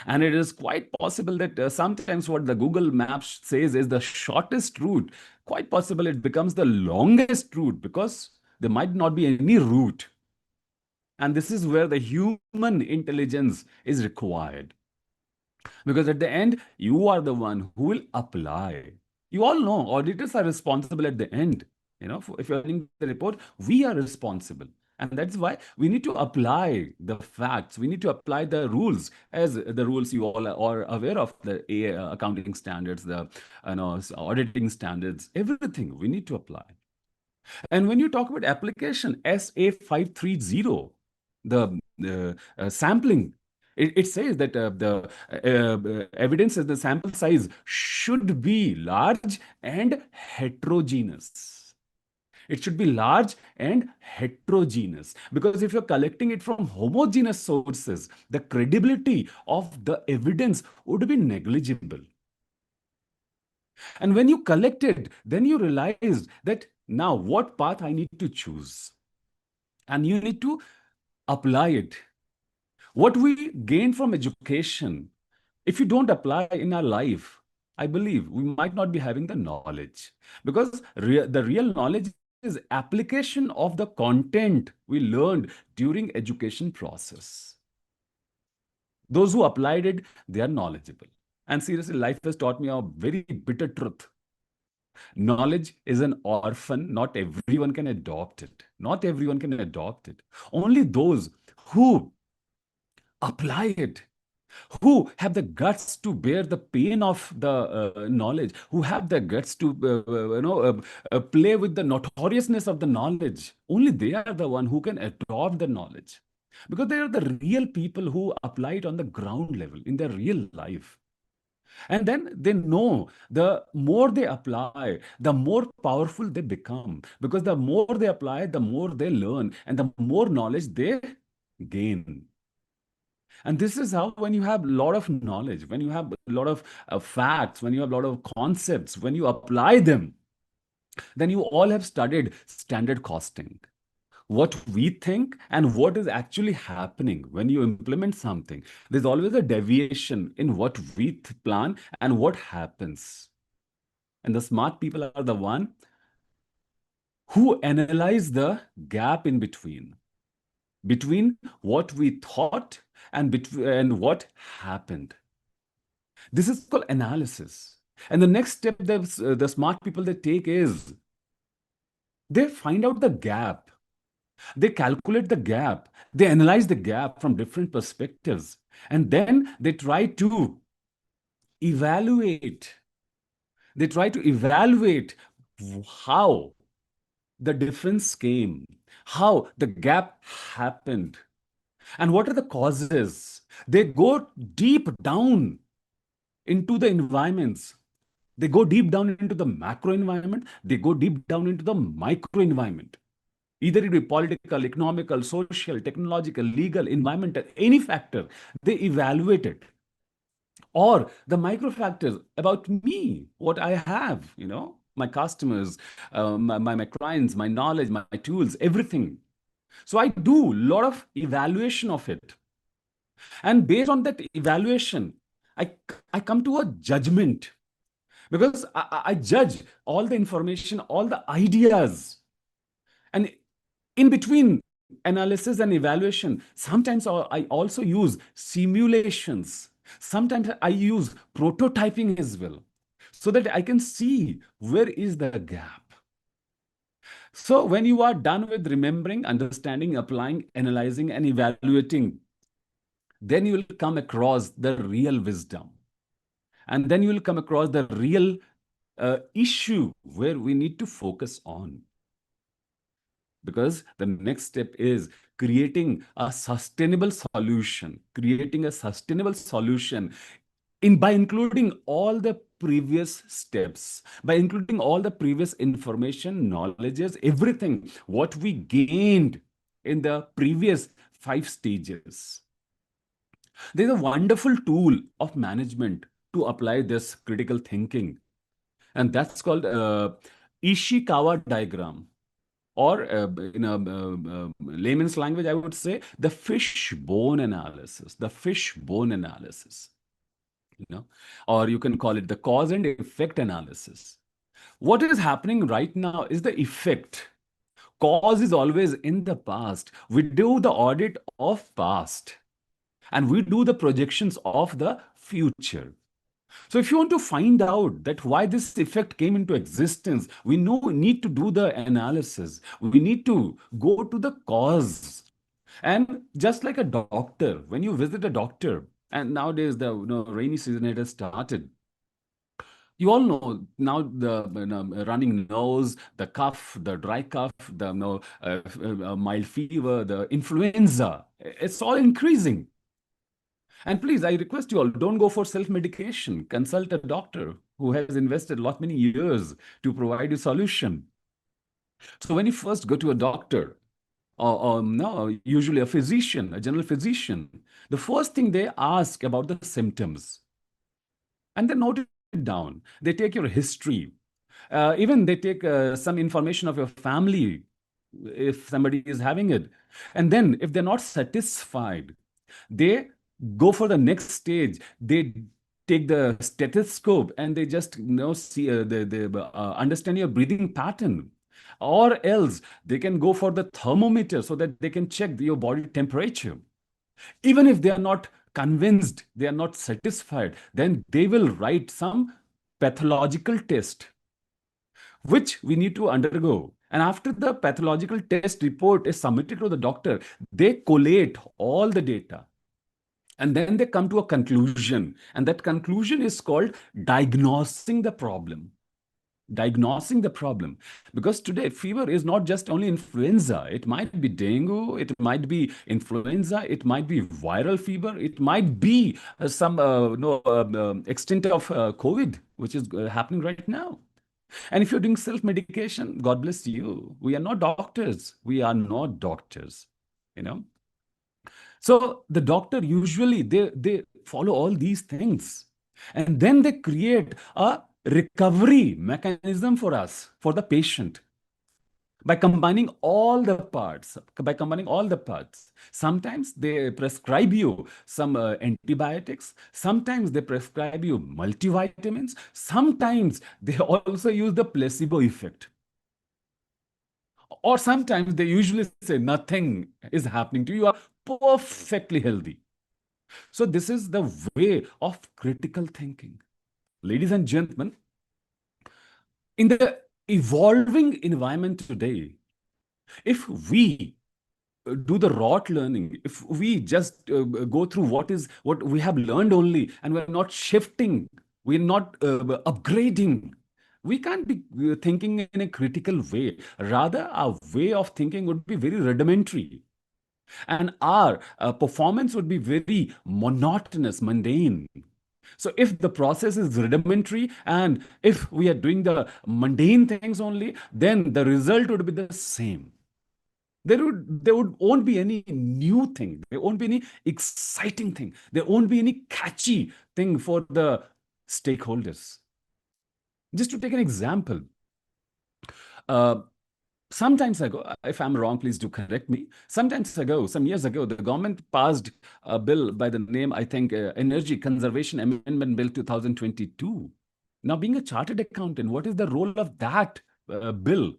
And it is quite possible that sometimes what the Google Maps says is the shortest route. Quite possible it becomes the longest route because there might not be any route. And this is where the human intelligence is required. Because at the end, you are the one who will apply. You all know auditors are responsible at the end. If you're running the report, we are responsible. And that's why we need to apply the facts. We need to apply the rules, as the rules you all are aware of, the accounting standards, the auditing standards, everything we need to apply. And when you talk about application, SA 530, the sampling, It says that the evidence is the sample size should be large and heterogeneous. It should be large and heterogeneous, because if you're collecting it from homogeneous sources, the credibility of the evidence would be negligible. And when you collect it, then you realize that now what path I need to choose. And you need to apply it. What we gain from education, if you don't apply in our life, I believe we might not be having the knowledge. Because the real knowledge is application of the content we learned during education process. Those who applied it, they are knowledgeable. And seriously, life has taught me a very bitter truth. Knowledge is an orphan. Not everyone can adopt it. Not everyone can adopt it. Only those who apply it, who have the guts to bear the pain of the knowledge, who have the guts to play with the notoriousness of the knowledge. Only they are the one who can adopt the knowledge, because they are the real people who apply it on the ground level in their real life. And then they know the more they apply, the more powerful they become. Because the more they apply, the more they learn, and the more knowledge they gain. And this is how, when you have a lot of knowledge, when you have a lot of facts, when you have a lot of concepts, when you apply them, then you all have studied standard costing. What we think and what is actually happening when you implement something. There's always a deviation in what we plan and what happens. And the smart people are the one who analyze the gap in between what we thought and what happened. This is called analysis. And the next step the smart people they take is they find out the gap. They calculate the gap. They analyze the gap from different perspectives. And then they try to evaluate. They try to evaluate how the difference came, how the gap happened, and what are the causes. They go deep down into the environments. They go deep down into the macro environment. They go deep down into the micro environment. Either it be political, economical, social, technological, legal, environmental, any factor, they evaluate it. Or the micro factors about me, what I have, my customers, my clients, my knowledge, my tools, everything. So I do a lot of evaluation of it. And based on that evaluation, I, I come to a judgment, because I judge all the information, all the ideas. And in between analysis and evaluation, sometimes I also use simulations. Sometimes I use prototyping as well, so that I can see where is the gap. So when you are done with remembering, understanding, applying, analyzing, and evaluating, then you will come across the real wisdom. And then you will come across the real issue where we need to focus on. Because the next step is creating a sustainable solution, by including all the previous steps, by including all the previous information, knowledges, everything, what we gained in the previous 5 stages. There's a wonderful tool of management to apply this critical thinking, and that's called Ishikawa diagram. Or in a layman's language, I would say the fishbone analysis, or you can call it the cause and effect analysis. What is happening right now is the effect. Cause is always in the past. We do the audit of past, and we do the projections of the future. So if you want to find out that why this effect came into existence, we need to do the analysis. We need to go to the cause. And just like a doctor, when you visit a doctor, and nowadays the rainy season it has started. You all know now the running nose, the cough, the dry cough, the mild fever, the influenza. It's all increasing. And please, I request you all, don't go for self-medication. Consult a doctor who has invested lot many years to provide you solution. So when you first go to a doctor, or no, usually a physician, a general physician, the first thing they ask about the symptoms, and they note it down. They take your history. Even they take some information of your family, if somebody is having it. And then if they're not satisfied, they go for the next stage. They take the stethoscope and they just see they understand your breathing pattern. Or else they can go for the thermometer so that they can check your body temperature. Even if they are not convinced, they are not satisfied, then they will write some pathological test which we need to undergo. And after the pathological test report is submitted to the doctor, they collate all the data. And then they come to a conclusion. And that conclusion is called diagnosing the problem. Diagnosing the problem. Because today, fever is not just only influenza. It might be dengue, it might be influenza, it might be viral fever, it might be some extent of COVID, which is happening right now. And if you're doing self-medication, God bless you. We are not doctors. We are not doctors, you know. So the doctor usually they follow all these things, and then they create a recovery mechanism for us, for the patient, by combining all the parts. By combining all the parts. Sometimes they prescribe you some antibiotics. Sometimes they prescribe you multivitamins. Sometimes they also use the placebo effect. Or sometimes they usually say nothing is happening to you. You are perfectly healthy. So this is the way of critical thinking. Ladies and gentlemen, in the evolving environment today, if we do the rote learning, if we just go through what we have learned only, and we're not shifting, we're not upgrading, we can't be thinking in a critical way. Rather, our way of thinking would be very rudimentary, and our performance would be very monotonous, mundane. So if the process is rudimentary and if we are doing the mundane things only, then the result would be the same. There won't be any new thing. There won't be any exciting thing. There won't be any catchy thing for the stakeholders. Just to take an example, uh, sometimes ago, if I'm wrong, please do correct me. Sometimes ago, some years ago, the government passed a bill by the name, I think, Energy Conservation Amendment Bill 2022. Now, being a chartered accountant, what is the role of that bill?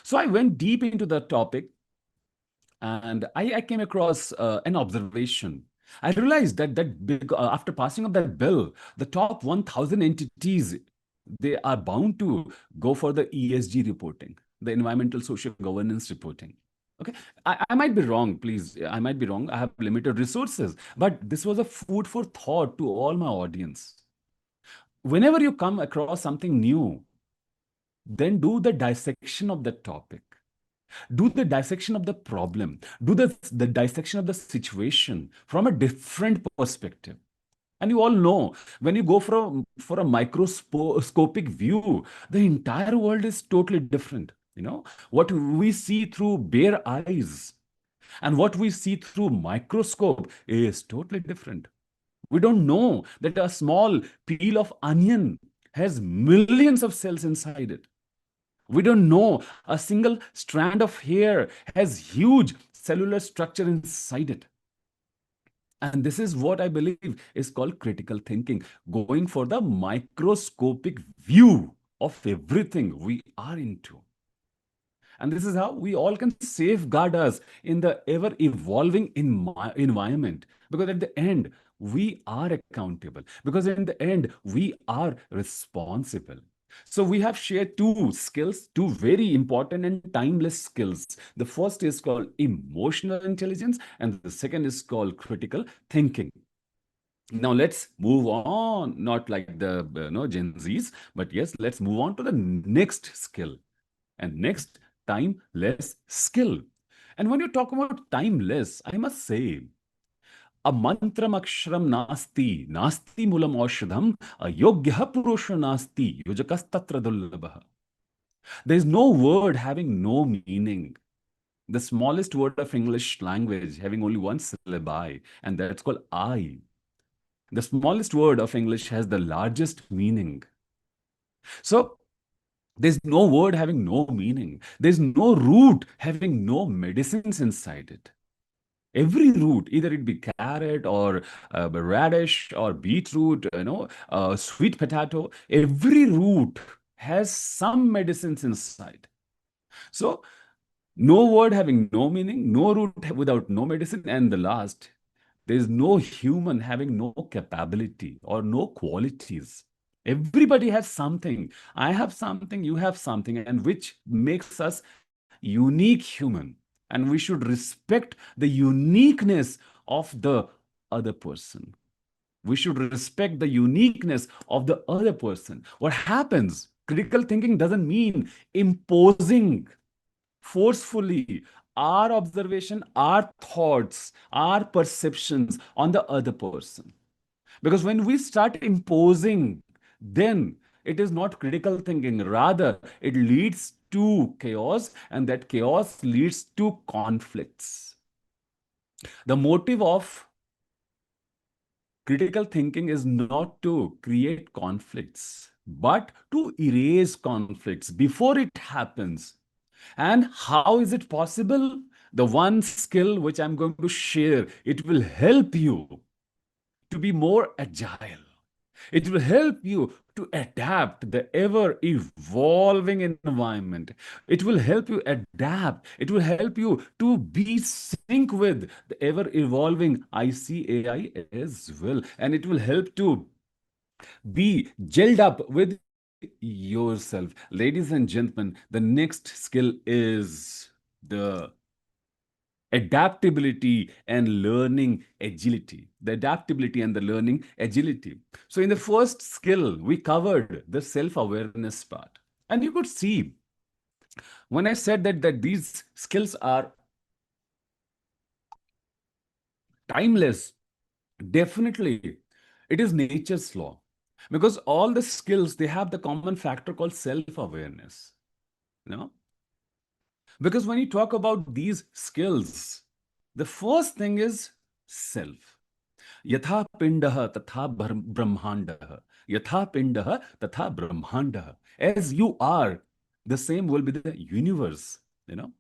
So I went deep into the topic, and I came across an observation. I realized that after passing of that bill, the top 1,000 entities, they are bound to go for the ESG reporting, the environmental social governance reporting. Okay, I might be wrong, please. I might be wrong. I have limited resources, but this was a food for thought to all my audience. Whenever you come across something new, then do the dissection of the topic. Do the dissection of the problem. Do the dissection of the situation from a different perspective. And you all know, when you go for a microscopic view, the entire world is totally different. You know, what we see through bare eyes and what we see through microscope is totally different. We don't know that a small peel of onion has millions of cells inside it. We don't know a single strand of hair has huge cellular structure inside it. And this is what I believe is called critical thinking, going for the microscopic view of everything we are into. And this is how we all can safeguard us in the ever evolving environment. Because at the end, we are accountable. Because in the end, we are responsible. So we have shared two skills, two very important and timeless skills. The first is called emotional intelligence, and the second is called critical thinking. Now let's move on, not like the Gen Zs, but yes, let's move on to the next skill. And next, timeless skill. And when you talk about timeless, I must say, A mantram aksharam nasti, nasti mulam aushadham, a yogyah purusha nasti, yojakastatra dullabha. There is no word having no meaning. The smallest word of English language having only one syllable, and that's called I. The smallest word of English has the largest meaning. So there's no word having no meaning. There's no root having no medicines inside it. Every root, either it be carrot or radish or beetroot, sweet potato, every root has some medicines inside. So no word having no meaning, no root without no medicine, and the last, there is no human having no capability or no qualities. Everybody has something. I have something, you have something, and which makes us unique human. And we should respect the uniqueness of the other person. We should respect the uniqueness of the other person. What happens? Critical thinking doesn't mean imposing forcefully our observation, our thoughts, our perceptions on the other person. Because when we start imposing, then it is not critical thinking. Rather, it leads to chaos, and that chaos leads to conflicts. The motive of critical thinking is not to create conflicts, but to erase conflicts before it happens. And how is it possible? The one skill which I'm going to share, it will help you to be more agile. It will help you to adapt the ever evolving environment. It will help you adapt. It will help you to be sync with the ever evolving ICAI as well. And it will help to be gelled up with yourself. Ladies and gentlemen, the next skill is the adaptability and learning agility. The adaptability and the learning agility. So, in the first skill, we covered the self awareness part. And you could see when I said that these skills are timeless, definitely it is nature's law. Because all the skills, they have the common factor called self awareness. You know, because when you talk about these skills, the first thing is self. Yatha pindah tatha brahmandah. Yatha pindah tatha brahmandah. As you are, the same will be the universe. You know,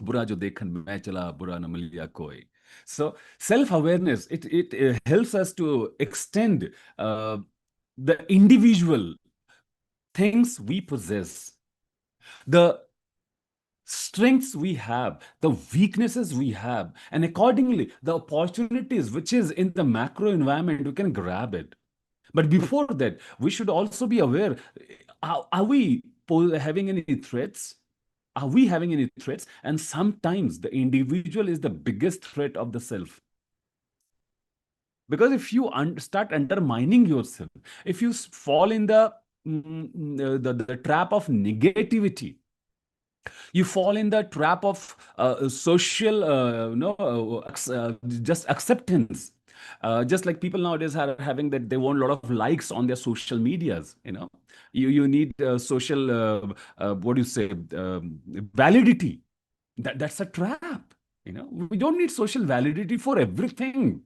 बुरा जो देखन मैं चला बुरा न मिलिया कोई. So self-awareness, it helps us to extend the individual things we possess, the strengths we have, the weaknesses we have, and accordingly, the opportunities which is in the macro environment, we can grab it. But before that, we should also be aware, are we having any threats? Are we having any threats? And sometimes the individual is the biggest threat of the self. Because if you start undermining yourself, if you fall in the trap of negativity, you fall in the trap of social just acceptance. Just like people nowadays are having that they want a lot of likes on their social medias. You need social what do you say, validity. That's a trap. We don't need social validity for everything.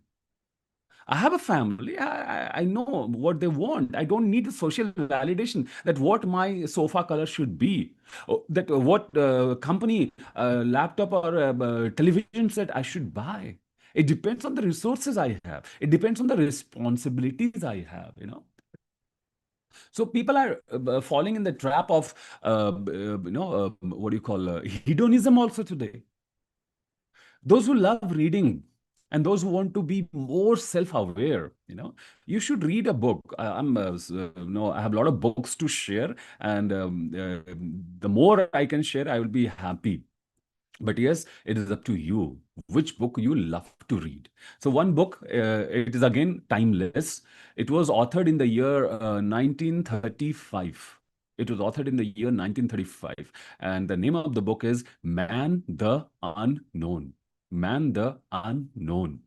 I have a family. I know what they want. I don't need the social validation that what my sofa color should be, that what company laptop or television set I should buy. It depends on the resources I have. It depends on the responsibilities I have. So people are falling in the trap of, what do you call, hedonism also today. Those who love reading and those who want to be more self-aware, you should read a book. I have a lot of books to share, and the more I can share, I will be happy. But yes, it is up to you which book you love to read. So one book, it is again timeless. It was authored in the year 1935. It was authored in the year 1935. And the name of the book is Man the Unknown. Man the Unknown.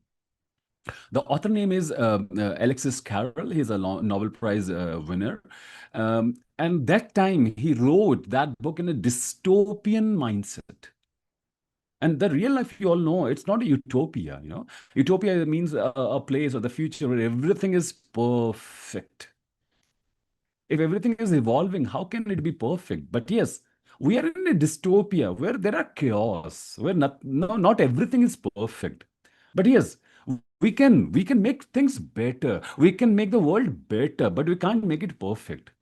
The author name is Alexis Carrel. He's a Nobel Prize winner. And that time he wrote that book in a dystopian mindset. And the real life, you all know, it's not a utopia, you know. Utopia means a place or the future where everything is perfect. If everything is evolving, how can it be perfect? But yes, we are in a dystopia where there are chaos, where not everything is perfect. But yes, we can make things better. We can make the world better, but we can't make it perfect.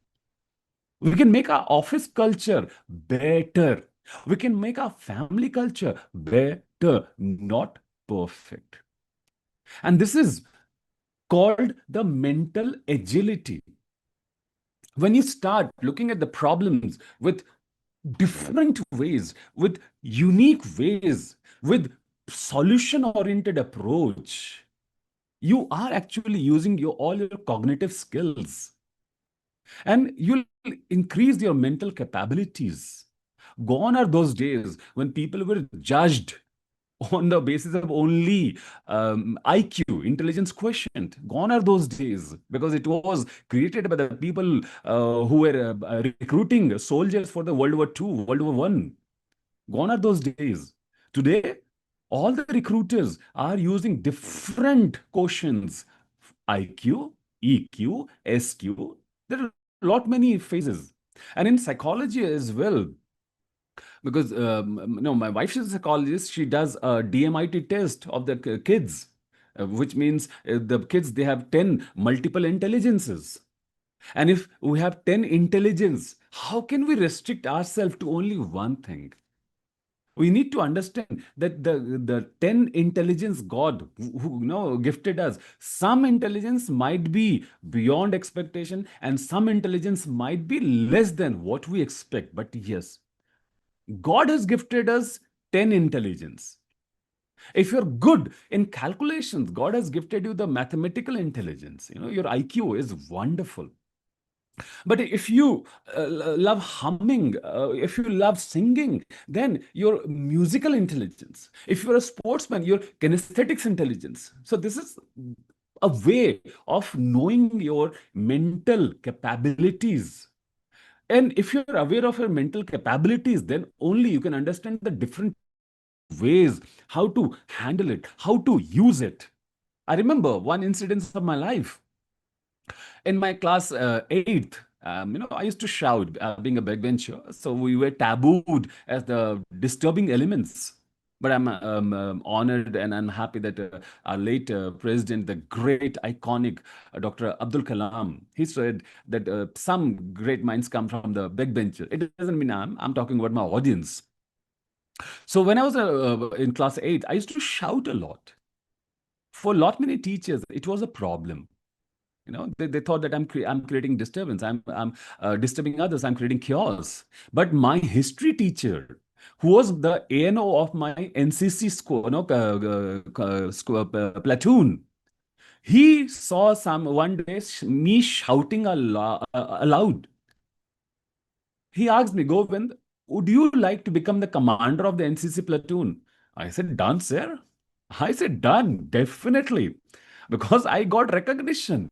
We can make our office culture better. We can make our family culture better, not perfect. And this is called the mental agility. When you start looking at the problems with different ways, with unique ways, with solution oriented approach, you are actually using all your cognitive skills, and you'll increase your mental capabilities. Gone are those days when people were judged on the basis of only IQ, intelligence quotient. Gone are those days because it was created by the people who were recruiting soldiers for the World War II, World War One. Gone are those days. Today, all the recruiters are using different quotients: IQ, EQ, SQ. There are a lot many phases. And in psychology as well, because no, my wife is a psychologist. She does a DMIT test of the kids, which means the kids, they have 10 multiple intelligences. And if we have 10 intelligence, how can we restrict ourselves to only one thing? We need to understand that the 10 intelligence God who gifted us, some intelligence might be beyond expectation and some intelligence might be less than what we expect. But yes, God has gifted us 10 intelligence. If you're good in calculations, God has gifted you the mathematical intelligence. Your IQ is wonderful. But if you love humming, if you love singing, then your musical intelligence. If you're a sportsman, your kinesthetics intelligence. So this is a way of knowing your mental capabilities. And if you're aware of your mental capabilities, then only you can understand the different ways how to handle it, how to use it. I remember one incident of my life. In my class eighth, I used to shout, being a backbencher. So we were tabooed as the disturbing elements. But I'm honored and I'm happy that our late president, the great, iconic Dr. Abdul Kalam, he said that some great minds come from the backbencher. It doesn't mean I'm talking about my audience. So when I was in class 8, I used to shout a lot. For a lot many teachers, it was a problem. They thought that I'm creating disturbance. I'm disturbing others. I'm creating chaos. But my history teacher, who was the ANO of my NCC platoon, he saw one day me shouting aloud. He asked me, Govind, would you like to become the commander of the NCC platoon? I said, done, sir. I said, done, definitely, because I got recognition.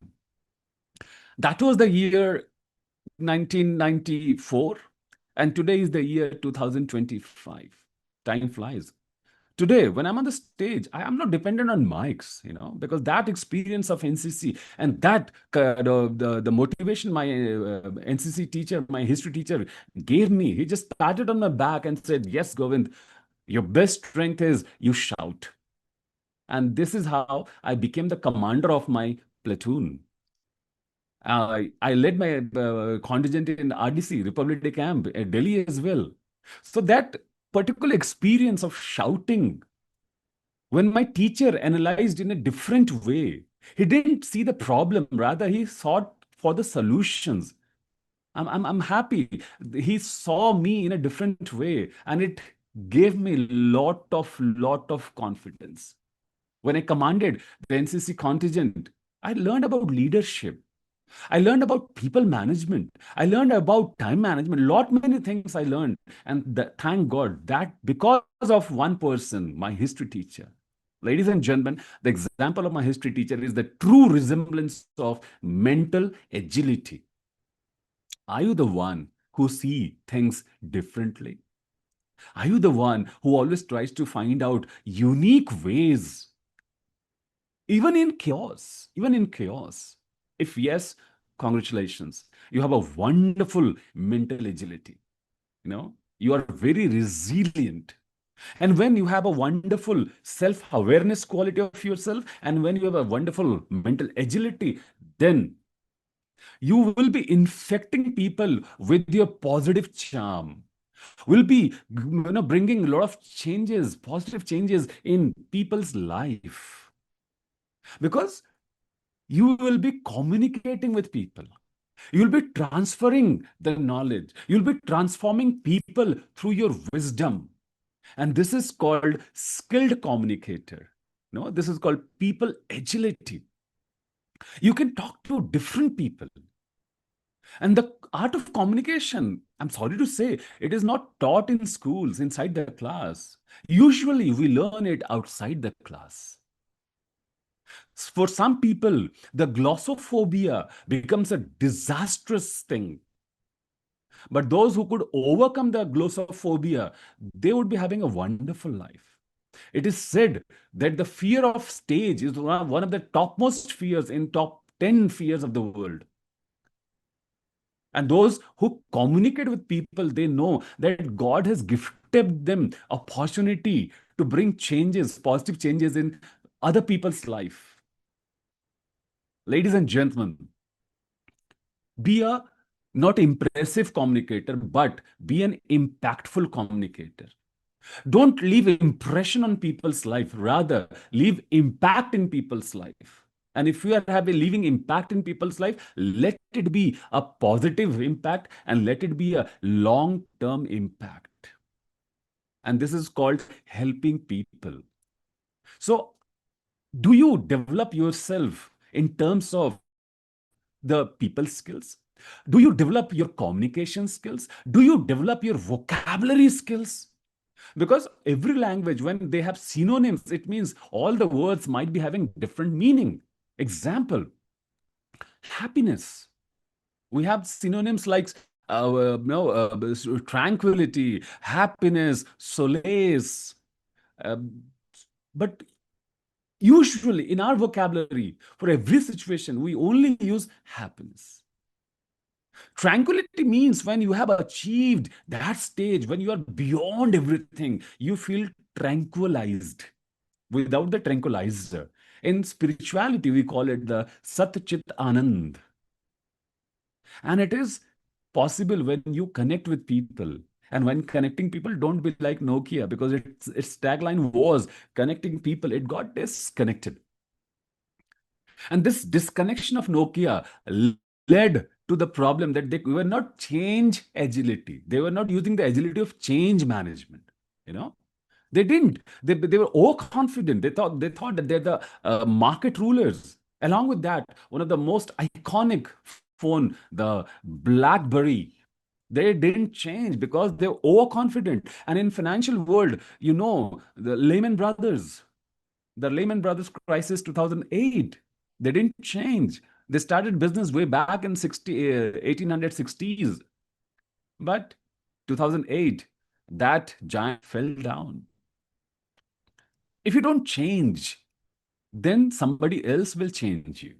That was the year 1994, and today is the year 2025. Time flies. Today, when I'm on the stage, I am not dependent on mics, because that experience of NCC and that the motivation my NCC teacher, my history teacher gave me, he just patted on my back and said, "Yes, Govind, your best strength is you shout." And this is how I became the commander of my platoon. I led my contingent in RDC, Republic Day Camp, at Delhi as well. So that particular experience of shouting, when my teacher analyzed in a different way, he didn't see the problem, rather he sought for the solutions. I'm happy. He saw me in a different way, and it gave me lot of confidence. When I commanded the NCC contingent, I learned about leadership. I learned about people management. I learned about time management. Lot many things I learned, and thank God that because of one person, my history teacher. Ladies and gentlemen, the example of my history teacher is the true resemblance of mental agility. Are you the one who see things differently? Are you the one who always tries to find out unique ways, even in chaos? Even in chaos. If yes, congratulations. You have a wonderful mental agility. You are very resilient. And when you have a wonderful self awareness quality of yourself, and when you have a wonderful mental agility, then you will be infecting people with your positive charm, will be bringing a lot of changes, positive changes in people's life, because you will be communicating with people. You'll be transferring the knowledge. You'll be transforming people through your wisdom. And this is called skilled communicator. This is called people agility. You can talk to different people. And the art of communication, I'm sorry to say, it is not taught in schools inside the class. Usually we learn it outside the class. For some people, the glossophobia becomes a disastrous thing. But those who could overcome the glossophobia, they would be having a wonderful life. It is said that the fear of stage is one of the topmost fears in top 10 fears of the world. And those who communicate with people, they know that God has gifted them opportunity to bring changes, positive changes in other people's life. Ladies and gentlemen, be a not impressive communicator, but be an impactful communicator. Don't leave impression on people's life, rather leave impact in people's life. And if you are leaving impact in people's life, let it be a positive impact and let it be a long-term impact. And this is called helping people. So, do you develop yourself in terms of the people skills? Do you develop your communication skills? Do you develop your vocabulary skills? Because every language, when they have synonyms, it means all the words might be having different meaning. Example, happiness. We have synonyms like tranquility, happiness, solace. Uh, but usually in our vocabulary, for every situation, we only use happiness. Tranquility means when you have achieved that stage, when you are beyond everything, you feel tranquilized without the tranquilizer. In spirituality, we call it the Sat Chit Anand. And it is possible when you connect with people. And when connecting people, don't be like Nokia, because its tagline was connecting people. It got disconnected. And this disconnection of Nokia led to the problem that they were not change agility. They were not using the agility of change management. They didn't. They were overconfident. They thought that they're the market rulers. Along with that, one of the most iconic phone, the BlackBerry, they didn't change because they're overconfident. And in financial world, the Lehman Brothers crisis 2008, they didn't change. They started business way back in 1860s. But 2008, that giant fell down. If you don't change, then somebody else will change you.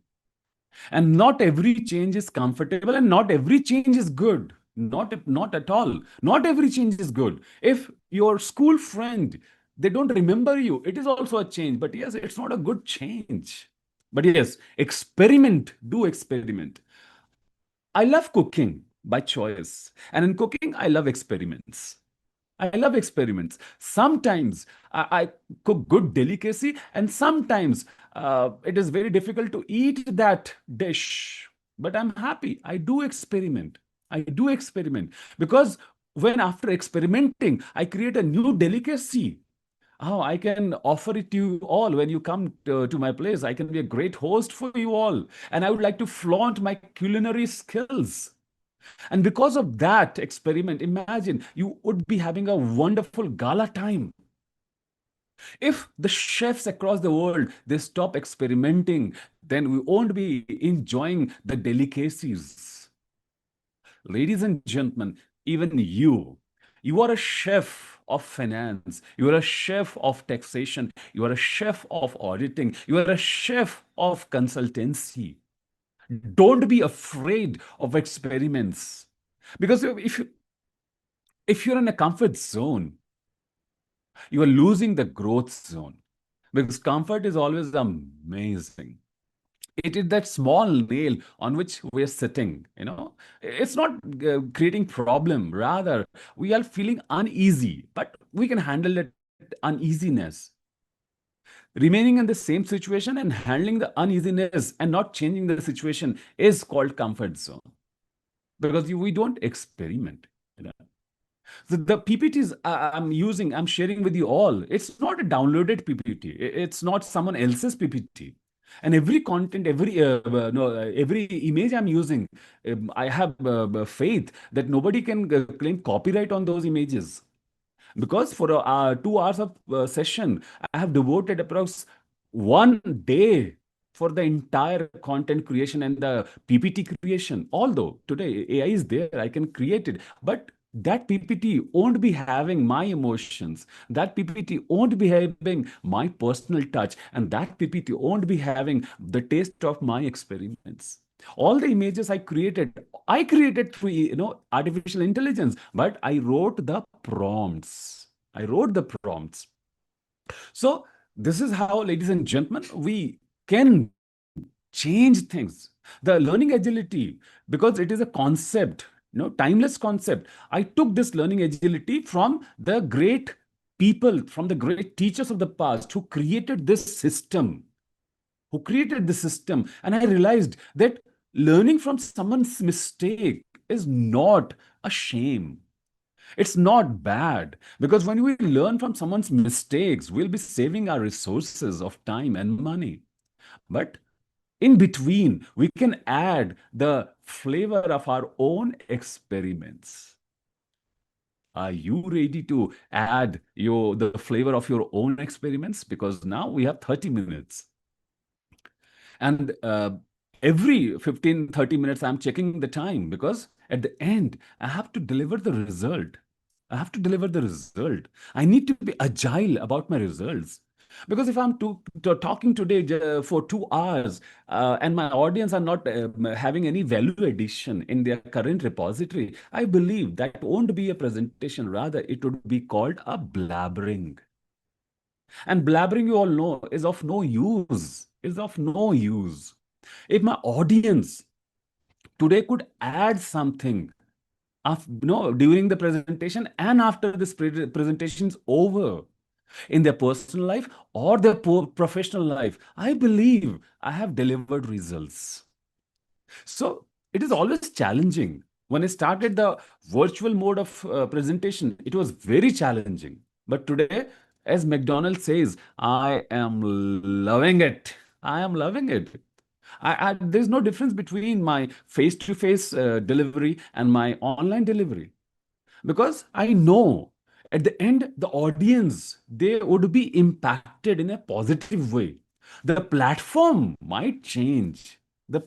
And not every change is comfortable and not every change is good. Not at all. Not every change is good. If your school friend, they don't remember you, it is also a change. But yes, it's not a good change. But yes, do experiment. I love cooking by choice. And in cooking, I love experiments. I love experiments. Sometimes I cook good delicacy, and sometimes it is very difficult to eat that dish. But I'm happy. I do experiment. Because when after experimenting, I create a new delicacy. Oh, I can offer it to you all when you come to my place. I can be a great host for you all. And I would like to flaunt my culinary skills. And because of that experiment, imagine you would be having a wonderful gala time. If the chefs across the world they stop experimenting, then we won't be enjoying the delicacies. Ladies and gentlemen, even you are a chef of finance, you are a chef of taxation, you are a chef of auditing, you are a chef of consultancy. Don't be afraid of experiments. Because if you're in a comfort zone, you are losing the growth zone. Because comfort is always amazing. It is that small nail on which we are sitting, it's not creating problem, rather we are feeling uneasy, but we can handle that uneasiness. Remaining in the same situation and handling the uneasiness and not changing the situation is called comfort zone, because we don't experiment. you know. The PPTs I'm sharing with you all, it's not a downloaded PPT. It's not someone else's PPT. And every content, every image I'm using, I have faith that nobody can claim copyright on those images. Because for 2 hours of session, I have devoted approx 1 day for the entire content creation and the PPT creation. Although today AI is there, I can create it, but that PPT won't be having my emotions. That PPT won't be having my personal touch, and that PPT won't be having the taste of my experiments. All the images I created through artificial intelligence, but I wrote the prompts. I wrote the prompts. So this is how, ladies and gentlemen, we can change things. The learning agility, because it is a concept, timeless concept. I took this learning agility from the great people, from the great teachers of the past who created this system, and I realized that learning from someone's mistake is not a shame. It's not bad, because when we learn from someone's mistakes, we'll be saving our resources of time and money. But in between, we can add the flavor of our own experiments. Are you ready to add the flavor of your own experiments? Because now we have 30 minutes. And every 15, 30 minutes, I'm checking the time, because at the end, I have to deliver the result. I have to deliver the result. I need to be agile about my results. Because if I'm talking today for 2 hours, and my audience are not having any value addition in their current repository, I believe that won't be a presentation. Rather, it would be called a blabbering. And blabbering, you all know, is of no use. Is of no use. If my audience today could add something during the presentation and after this presentation is over, in their personal life or their professional life, I believe I have delivered results. So it is always challenging. When I started the virtual mode of presentation, it was very challenging. But today, as McDonald says, I am loving it. I am loving it. There's no difference between my face-to-face delivery and my online delivery, because I know at the end the audience, they would be impacted in a positive way. The platform might change, but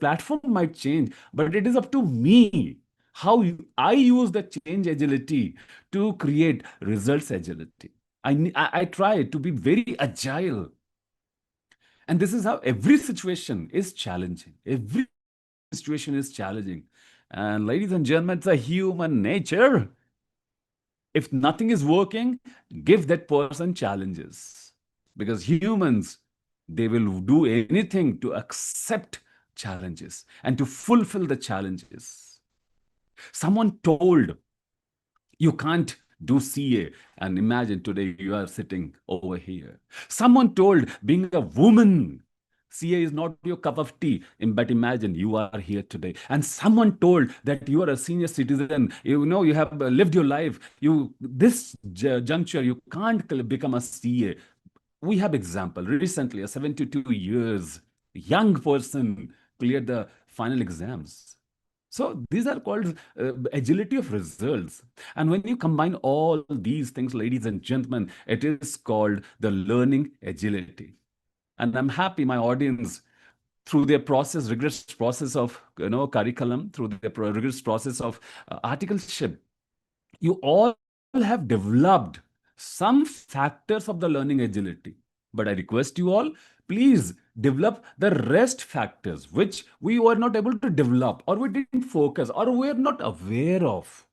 it is up to me how I use the change agility to create results agility. I try to be very agile, and this is how every situation is challenging. Every situation is challenging. And ladies and gentlemen, it's a human nature. If nothing is working, give that person challenges. Because humans, they will do anything to accept challenges and to fulfill the challenges. Someone told you can't do CA, and imagine today you are sitting over here. Someone told being a woman, CA is not your cup of tea, but imagine you are here today. And someone told that you are a senior citizen, you have lived your life, this juncture, you can't become a CA. We have example. Recently, a 72 years young person cleared the final exams. So these are called agility of results. And when you combine all these things, ladies and gentlemen, it is called the learning agility. And I'm happy my audience, through their process, rigorous process of curriculum, through their rigorous process of articleship, you all have developed some factors of the learning agility. But I request you all, please develop the rest factors which we were not able to develop, or we didn't focus, or we are not aware of.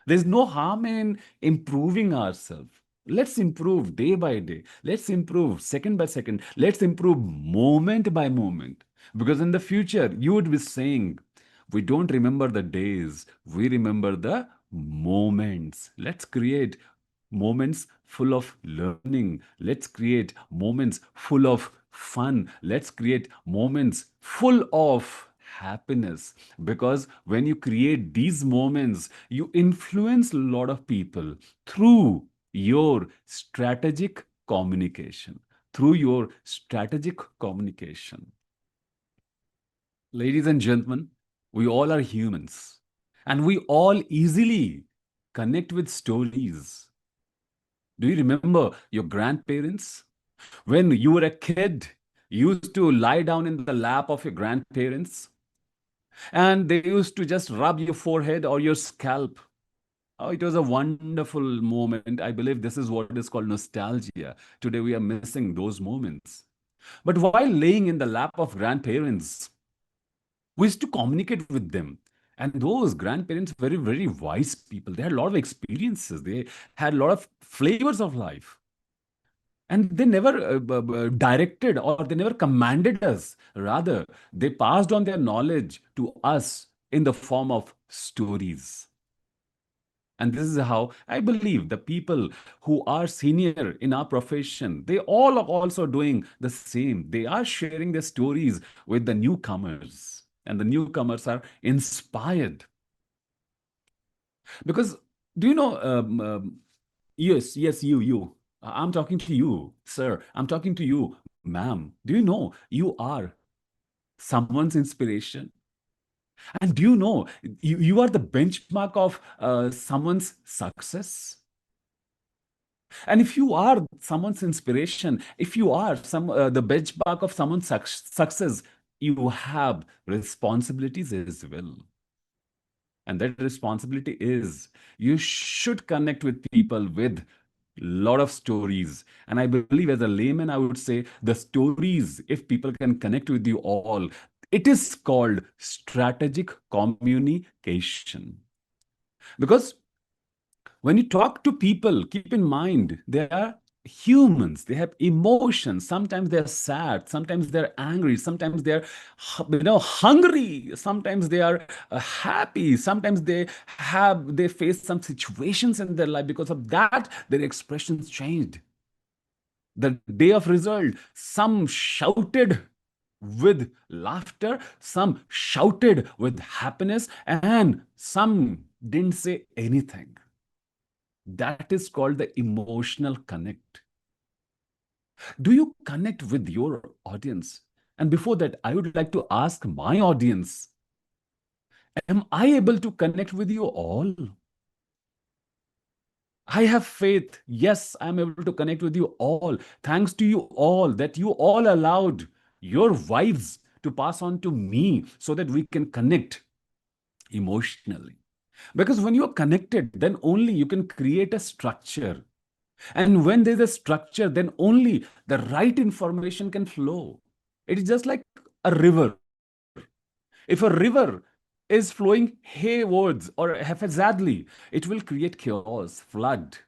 There's no harm in improving ourselves. Let's improve day by day. Let's improve second by second. Let's improve moment by moment. Because in the future, you would be saying, we don't remember the days, we remember the moments. Let's create moments full of learning. Let's create moments full of fun. Let's create moments full of happiness. Because when you create these moments, you influence a lot of people through your strategic communication. Through your strategic communication. Ladies and gentlemen, we all are humans, and we all easily connect with stories. Do you remember your grandparents? When you were a kid, you used to lie down in the lap of your grandparents, and they used to just rub your forehead or your scalp. Oh, it was a wonderful moment. I believe this is what is called nostalgia. Today we are missing those moments. But while laying in the lap of grandparents, we used to communicate with them. And those grandparents, very, very wise people. They had a lot of experiences. They had a lot of flavors of life. And they never directed, or they never commanded us. Rather, they passed on their knowledge to us in the form of stories. And this is how I believe the people who are senior in our profession, they all are also doing the same. They are sharing their stories with the newcomers, and the newcomers are inspired. Because do you know, yes, yes, you. I'm talking to you, sir. I'm talking to you, ma'am. Do you know you are someone's inspiration? And do you know you are the benchmark of someone's success? And if you are someone's inspiration, if you are the benchmark of someone's success, you have responsibilities as well. And that responsibility is you should connect with people with lot of stories. And I believe as a layman, I would say the stories, if people can connect with you all, it is called strategic communication. Because when you talk to people, keep in mind they are humans. They have emotions. Sometimes they're sad. Sometimes they're angry. Sometimes they're, hungry. Sometimes they are happy. Sometimes they face some situations in their life. Because of that, their expressions changed. The day of result, some shouted with laughter, some shouted with happiness, and some didn't say anything. That is called the emotional connect. Do you connect with your audience? And before that, I would like to ask my audience, am I able to connect with you all? I have faith. Yes, I'm able to connect with you all. Thanks to you all that you all allowed your wives to pass on to me so that we can connect emotionally. Because when you are connected, then only you can create a structure. And when there's a structure, then only the right information can flow. It is just like a river. If a river is flowing haywards or haphazardly, it will create chaos, flood.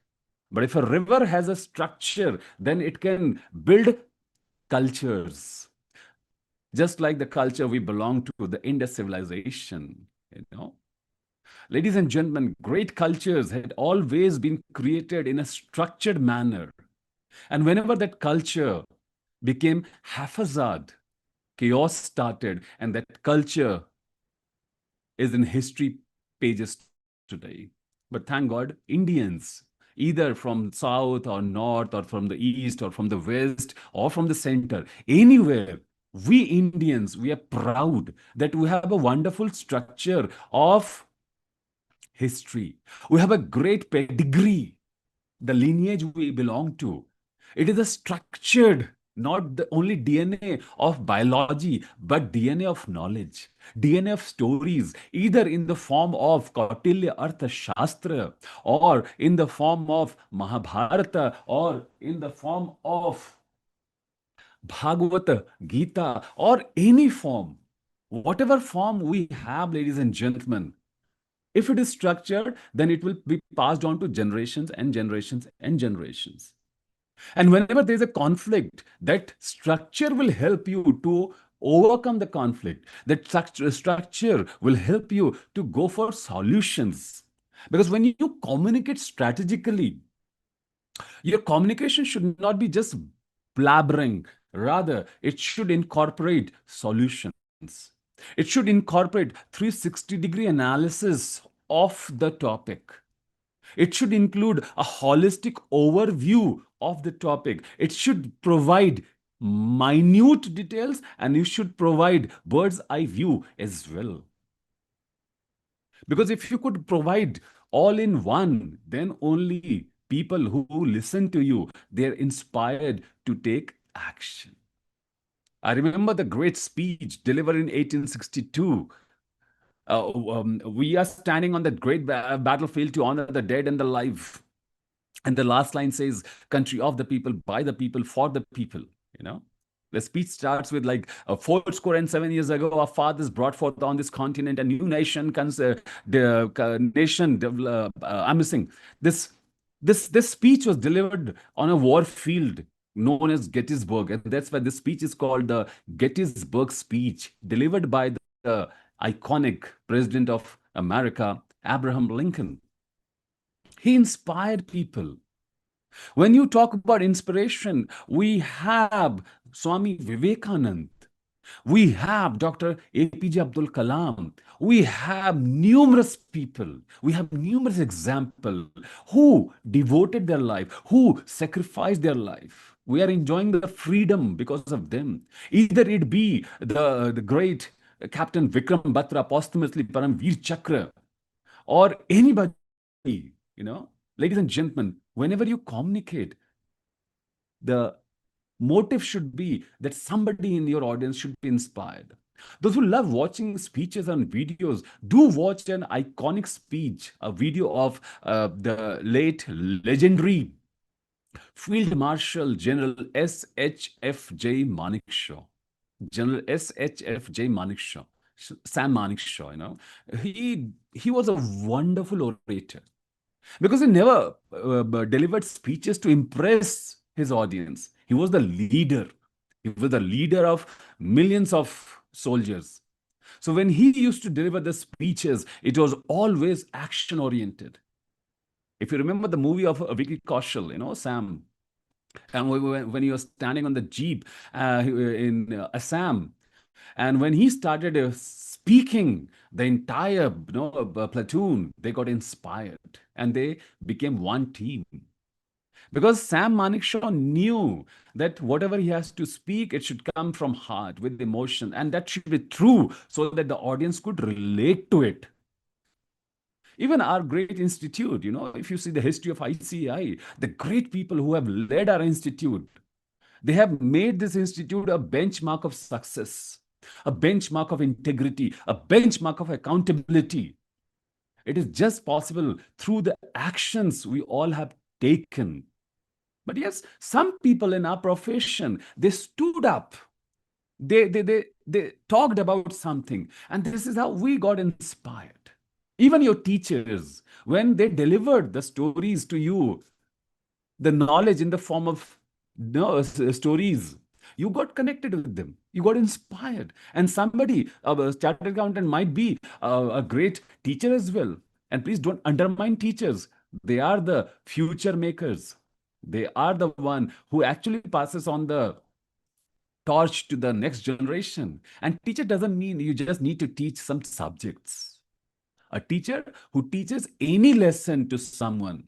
But if a river has a structure, then it can build cultures. Just like the culture we belong to, the Indus civilization, you know. Ladies and gentlemen, great cultures had always been created in a structured manner. And whenever that culture became haphazard, chaos started, and that culture is in history pages today. But thank God, Indians, either from south or north, or from the east, or from the west, or from the center, anywhere, We Indians, we are proud that we have a wonderful structure of history. We have a great pedigree, the lineage we belong to. It is a structured, not the only DNA of biology, but DNA of knowledge, DNA of stories, either in the form of Kautilya Artha Shastra, or in the form of Mahabharata, or in the form of Bhagavata, Gita, or any form. Whatever form we have, ladies and gentlemen, if it is structured, then it will be passed on to generations and generations and generations. And whenever there's a conflict, that structure will help you to overcome the conflict. That structure will help you to go for solutions. Because when you communicate strategically, your communication should not be just blabbering. Rather, it should incorporate solutions. It should incorporate 360-degree analysis of the topic. It should include a holistic overview of the topic. It should provide minute details, and you should provide bird's eye view as well. Because if you could provide all in one, then only people who listen to you, they're inspired to take action. I remember the great speech delivered in 1862. We are standing on that great battlefield to honor the dead and the alive. And the last line says, country of the people, by the people, for the people. You know, the speech starts with like, 407 years ago, our fathers brought forth on this continent a new nation, I'm missing. This speech was delivered on a war field known as Gettysburg. And that's why this speech is called the Gettysburg speech, delivered by the iconic president of America, Abraham Lincoln. He inspired people. When you talk about inspiration, we have Swami Vivekanand. We have Dr. APJ Abdul Kalam. We have numerous people. We have numerous examples who devoted their life, who sacrificed their life. We are enjoying the freedom because of them. Either it be the great Captain Vikram Batra, posthumously Param Veer Chakra, or anybody, ladies and gentlemen, whenever you communicate, the motive should be that somebody in your audience should be inspired. Those who love watching speeches and videos, do watch an iconic speech, a video of the late legendary Field Marshal General S.H.F.J. Manekshaw. General S.H.F.J. Manekshaw. Sam Manekshaw, he was a wonderful orator. Because he never delivered speeches to impress his audience. He was the leader. He was the leader of millions of soldiers. So when he used to deliver the speeches, it was always action-oriented. If you remember the movie of Vicky Kaushal, Sam, and when he was standing on the jeep in Assam, and when he started speaking, the entire platoon, they got inspired and they became one team. Because Sam Manekshaw knew that whatever he has to speak, it should come from heart, with emotion, and that should be true so that the audience could relate to it. Even our great institute, if you see the history of ICAI, the great people who have led our institute, they have made this institute a benchmark of success, a benchmark of integrity, a benchmark of accountability. It is just possible through the actions we all have taken. But yes, some people in our profession, they stood up. They talked about something. And this is how we got inspired. Even your teachers, when they delivered the stories to you, the knowledge in the form of stories, you got connected with them. You got inspired. And somebody, a chartered accountant, might be a great teacher as well. And please don't undermine teachers. They are the future makers. They are the one who actually passes on the torch to the next generation. And teacher doesn't mean you just need to teach some subjects. A teacher who teaches any lesson to someone,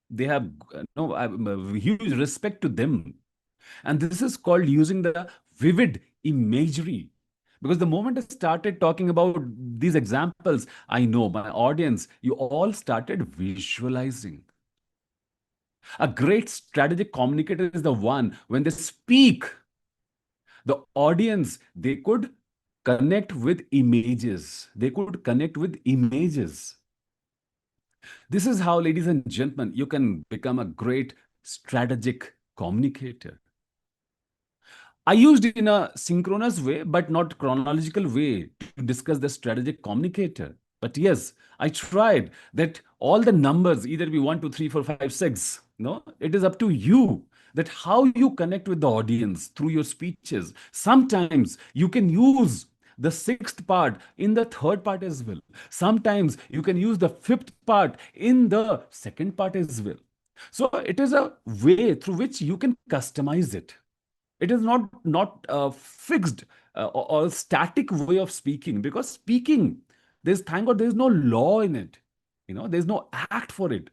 they have huge respect to them. And this is called using the vivid imagery. Because the moment I started talking about these examples, I know my audience, you all started visualizing. A great strategic communicator is the one when they speak, the audience, they could connect with images. They could connect with images. This is how, ladies and gentlemen, you can become a great strategic communicator. I used it in a synchronous way, but not chronological way to discuss the strategic communicator. But yes, I tried that all the numbers, either be 1, 2, 3, 4, 5, 6. No, it is up to you that how you connect with the audience through your speeches. Sometimes you can use the sixth part in the third part as well. Sometimes you can use the fifth part in the second part as well. So it is a way through which you can customize it. It is not a fixed or static way of speaking, because speaking, there's, thank God, there's no law in it. There's no act for it.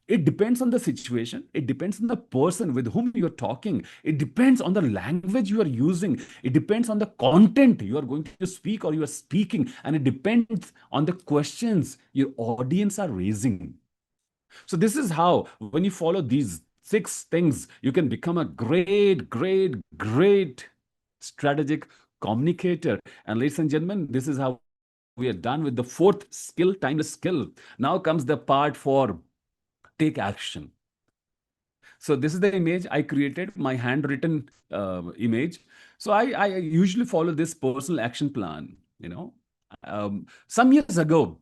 It depends on the situation. It depends on the person with whom you're talking. It depends on the language you are using. It depends on the content you are going to speak or you are speaking. And it depends on the questions your audience are raising. So this is how, when you follow these 6 things, you can become a great strategic communicator. And ladies and gentlemen, this is how we are done with the fourth skill, timeless skill. Now comes the part for take action. So this is the image I created, my handwritten image. So I usually follow this personal action plan. Some years ago,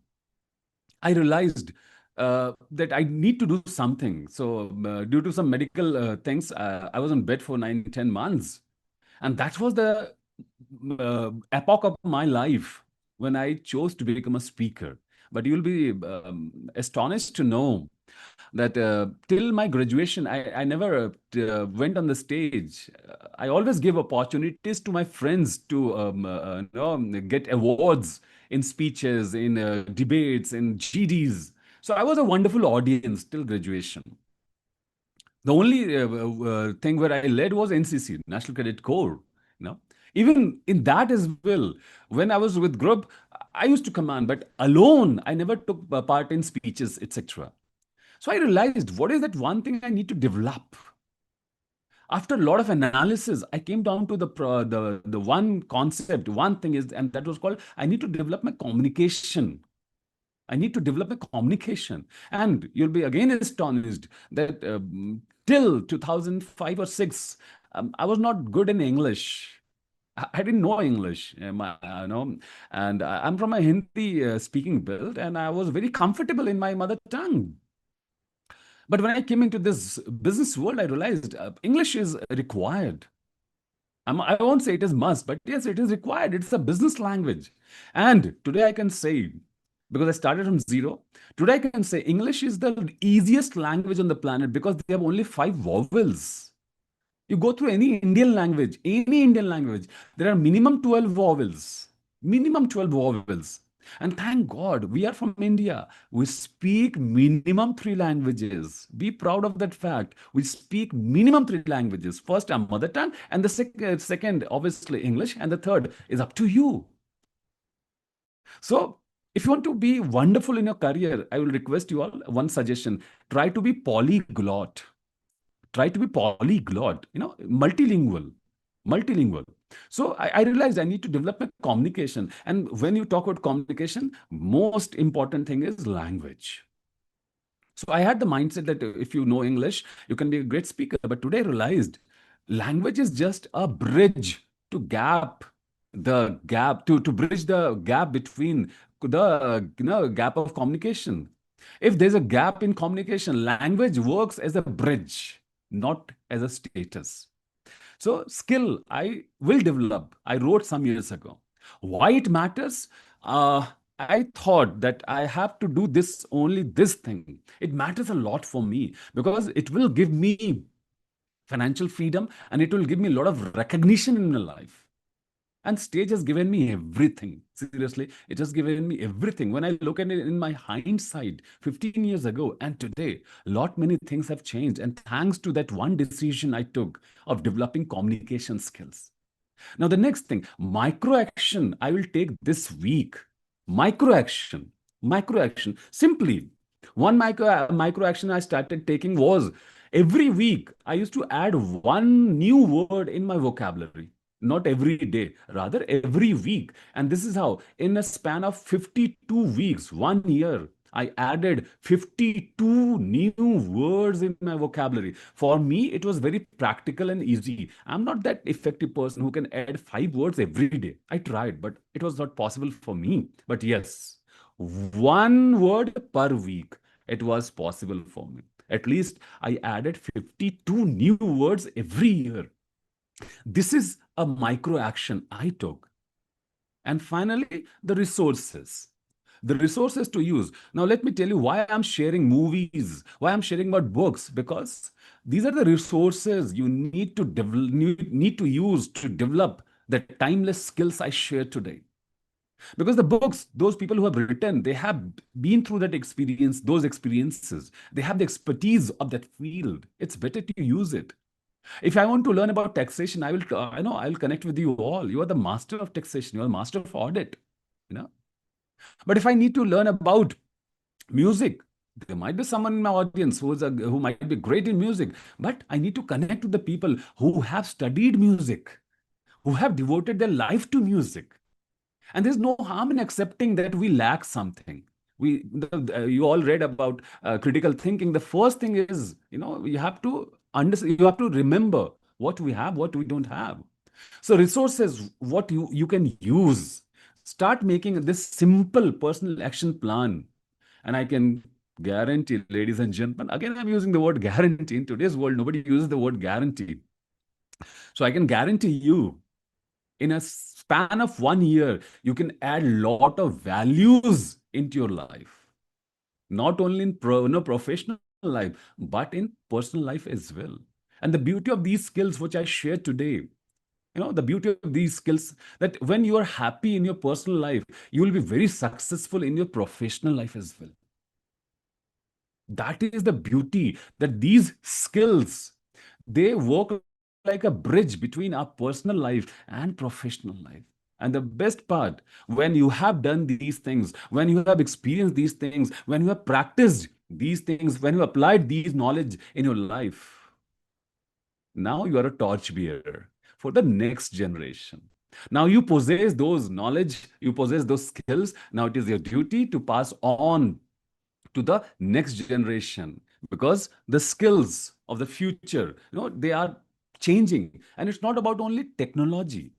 I realized that I need to do something. So, due to some medical things, I was on bed for 9, 10 months. And that was the epoch of my life when I chose to become a speaker. But you'll be astonished to know that till my graduation, I never went on the stage. I always give opportunities to my friends to get awards in speeches, in debates, in GDs. So I was a wonderful audience till graduation. The only thing where I led was NCC, National Cadet Corps. You know, Even in that as well, when I was with group, I used to command, but alone, I never took part in speeches, etc. So I realized, what is that one thing I need to develop? After a lot of analysis, I came down to the one concept, one thing is, and that was called, I need to develop my communication. I need to develop a communication. And you'll be again astonished that till 2005 or 6, I was not good in English. I didn't know English, and I'm from a Hindi speaking build, and I was very comfortable in my mother tongue. But when I came into this business world, I realized English is required. I won't say it is must, but yes, it is required. It's a business language. And today I can say, because I started from zero, today I can say English is the easiest language on the planet because they have only 5 vowels. You go through any Indian language, there are minimum 12 vowels. Minimum 12 vowels. And thank God, we are from India. We speak minimum 3 languages. Be proud of that fact. We speak minimum 3 languages. First, our mother tongue, and the second, obviously, English, and the third is up to you. So, if you want to be wonderful in your career, I will request you all one suggestion: try to be polyglot. Try to be polyglot, multilingual. So I realized I need to develop my communication. And when you talk about communication, most important thing is language. So I had the mindset that if you know English, you can be a great speaker. But today I realized language is just a bridge to bridge the gap between the gap of communication. If there's a gap in communication, language works as a bridge, not as a status. So skill I will develop. I wrote some years ago. Why it matters? I thought that I have to do only this thing. It matters a lot for me because it will give me financial freedom and it will give me a lot of recognition in my life. And stage has given me everything. Seriously, it has given me everything. When I look at it in my hindsight, 15 years ago and today, many things have changed. And thanks to that one decision I took of developing communication skills. Now, the next thing, micro action, I will take this week. Micro action, micro action. Simply, one micro action I started taking was every week I used to add one new word in my vocabulary. Not every day, rather every week. And this is how, in a span of 52 weeks, 1 year, I added 52 new words in my vocabulary. For me, it was very practical and easy. I'm not that effective person who can add 5 words every day. I tried, but it was not possible for me. But yes, one word per week, it was possible for me. At least I added 52 new words every year. This is a micro action I took. And finally, the resources. The resources to use. Now, let me tell you why I'm sharing movies, why I'm sharing about books, because these are the resources you need to need to use to develop the timeless skills I share today. Because the books, those people who have written, they have been through that experience, those experiences. They have the expertise of that field. It's better to use it. If I want to learn about taxation, I will connect with you all. You are the master of taxation. You are the master of audit. You know. But if I need to learn about music, there might be someone in my audience who might be great in music. But I need to connect with the people who have studied music, who have devoted their life to music. And there's no harm in accepting that we lack something. You all read about critical thinking. The first thing is, you have to understand, you have to remember what we have, what we don't have. So resources, what you can use. Start making this simple personal action plan. And I can guarantee, ladies and gentlemen, again, I'm using the word guarantee. In today's world, nobody uses the word guarantee. So I can guarantee you, in a span of 1 year, you can add a lot of values into your life. Not only in professional life, but in personal life as well. And the beauty of these skills, which I share today, the beauty of these skills, that when you are happy in your personal life, you will be very successful in your professional life as well. That is the beauty, that these skills, they work like a bridge between our personal life and professional life. And the best part, when you have done these things, when you have experienced these things, when you have practiced these things, when you applied these knowledge in your life, now you are a torchbearer for the next generation. Now you possess those knowledge, you possess those skills. Now it is your duty to pass on to the next generation, because the skills of the future, they are changing. And it's not about only technology.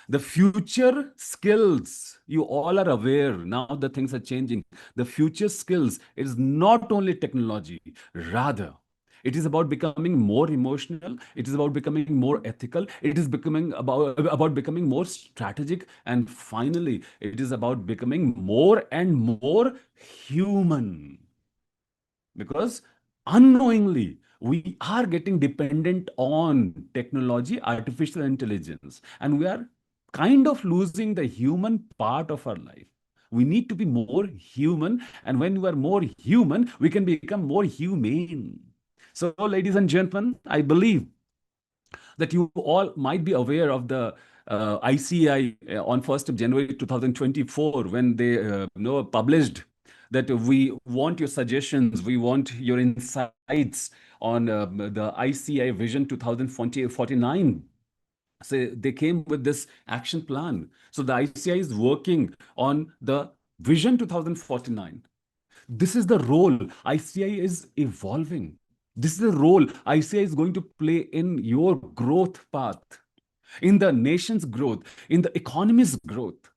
The future skills, you all are aware now that things are changing. The future skills is not only technology, rather, it is about becoming more emotional. It is about becoming more ethical. It is becoming about becoming more strategic. And finally, it is about becoming more and more human. Because unknowingly, we are getting dependent on technology, artificial intelligence, and we are kind of losing the human part of our life. We need to be more human, and when we are more human, we can become more humane. So, ladies and gentlemen, I believe that you all might be aware of the ICAI on 1st of January 2024, when they published that we want your suggestions, we want your insights on the ICAI Vision 2049. So they came with this action plan. So the ICAI is working on the Vision 2049. This is the role ICAI is evolving. This is the role ICAI is going to play in your growth path, in the nation's growth, in the economy's growth.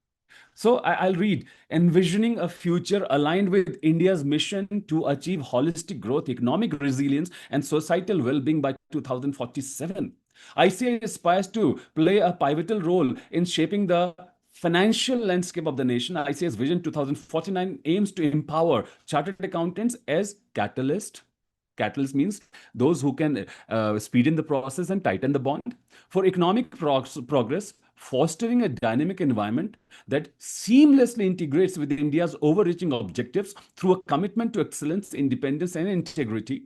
So I'll read, envisioning a future aligned with India's mission to achieve holistic growth, economic resilience, and societal well-being by 2047. ICAI aspires to play a pivotal role in shaping the financial landscape of the nation. ICAI's Vision 2049 aims to empower chartered accountants as catalyst. Catalyst means those who can speed in the process and tighten the bond for economic progress, fostering a dynamic environment that seamlessly integrates with India's overreaching objectives through a commitment to excellence, independence, and integrity.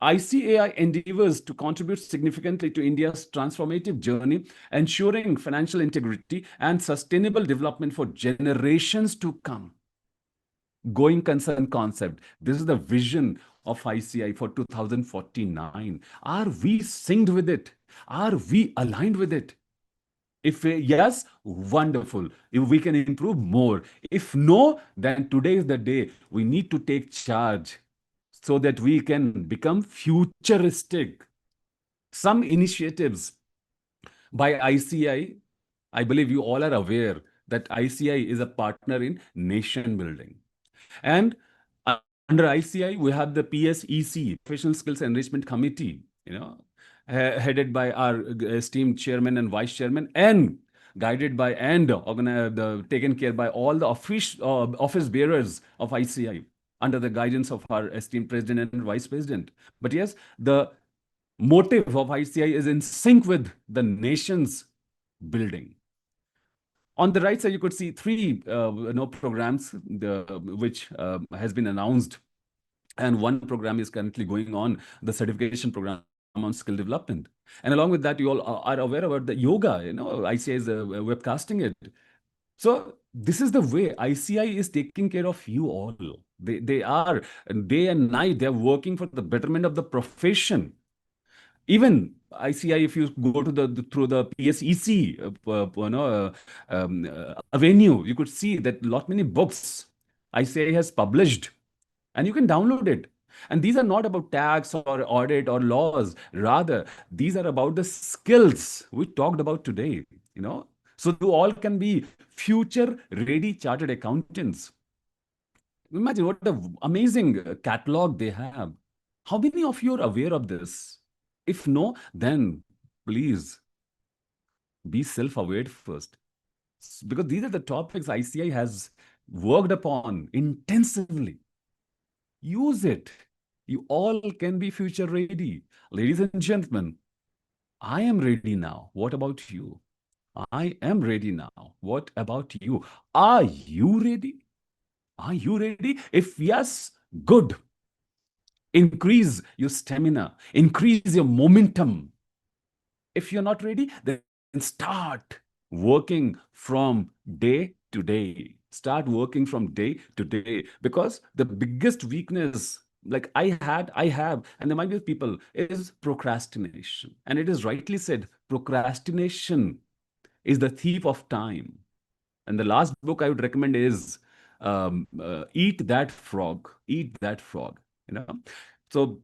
ICAI endeavors to contribute significantly to India's transformative journey, ensuring financial integrity and sustainable development for generations to come. Going concern concept. This is the vision of ICI for 2049. Are we synced with it? Are we aligned with it? If yes, wonderful. If we can improve more. If no, then today is the day we need to take charge so that we can become futuristic. Some initiatives by ICI, I believe you all are aware that ICI is a partner in nation building. And under ICI, we have the PSEC, Professional Skills Enrichment Committee, headed by our esteemed chairman and vice chairman, and guided by and taken care by all the office bearers of ICI under the guidance of our esteemed president and vice president. But yes, the motive of ICI is in sync with the nation's building. On the right side, you could see three programs which has been announced. And one program is currently going on, the certification program on skill development. And along with that, you all are aware about the yoga, ICI is webcasting it. So this is the way ICI is taking care of you all. They are day and night, they're working for the betterment of the profession. Even ICI, if you go to through the PSEC avenue, you could see that lot many books ICI has published, and you can download it. And these are not about tax or audit or laws. Rather, these are about the skills we talked about today. So you all can be future-ready chartered accountants. Imagine what an amazing catalog they have. How many of you are aware of this? If no, then please be self-aware first. Because these are the topics ICI has worked upon intensively. Use it. You all can be future ready. Ladies and gentlemen, I am ready now. What about you? I am ready now. What about you? Are you ready? Are you ready? If yes, good. Increase your stamina, increase your momentum. If you're not ready, then start working from day to day. Start working from day to day, because the biggest weakness, like I have, and there might be people, is procrastination. And it is rightly said, procrastination is the thief of time. And the last book I would recommend is Eat That Frog. Eat That Frog. So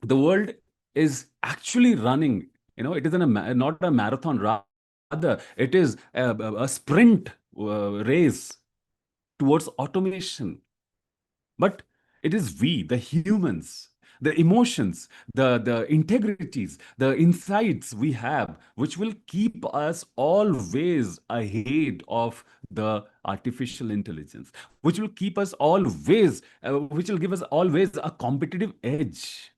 the world is actually running. It is not a marathon. Rather, it is a sprint race towards automation. But it is we, the humans, the emotions, the integrities, the insights we have, which will keep us always ahead of the artificial intelligence, which will keep us always, which will give us always a competitive edge.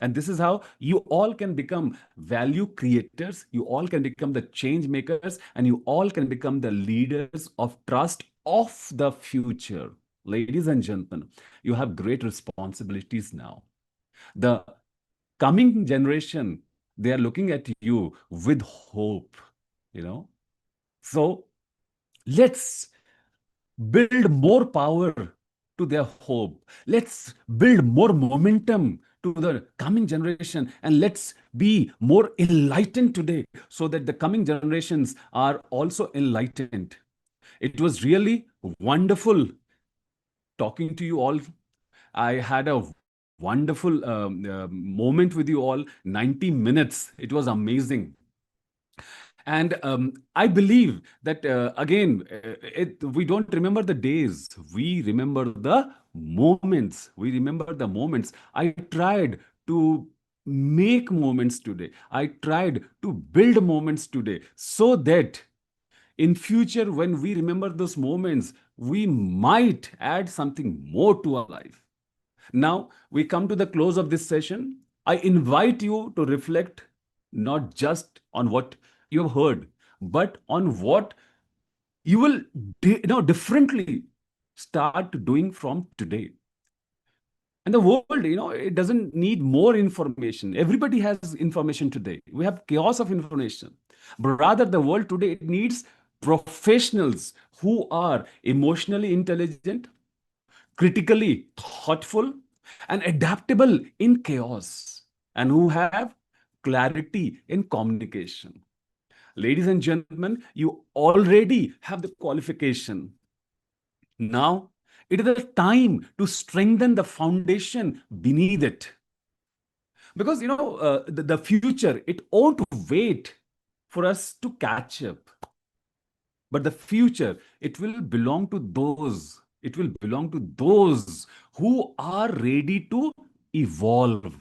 And this is how you all can become value creators, you all can become the change makers, and you all can become the leaders of trust of the future. Ladies and gentlemen, you have great responsibilities now. The coming generation, they are looking at you with hope, So let's build more power to their hope. Let's build more momentum to the coming generation, and let's be more enlightened today so that the coming generations are also enlightened. It was really wonderful talking to you all. I had a wonderful moment with you all, 90 minutes. It was amazing. And I believe that, again, we don't remember the days. We remember the moments. We remember the moments. I tried to make moments today. I tried to build moments today so that in future, when we remember those moments, we might add something more to our life. Now, we come to the close of this session. I invite you to reflect not just on what you have heard, but on what you will differently start doing from today. And the world, it doesn't need more information. Everybody has information today. We have chaos of information. But rather, the world today, it needs professionals who are emotionally intelligent, critically thoughtful, and adaptable in chaos, and who have clarity in communication. Ladies and gentlemen, you already have the qualification. Now, it is the time to strengthen the foundation beneath it. Because, the future, it won't wait for us to catch up. But the future, it will belong to those who are ready to evolve.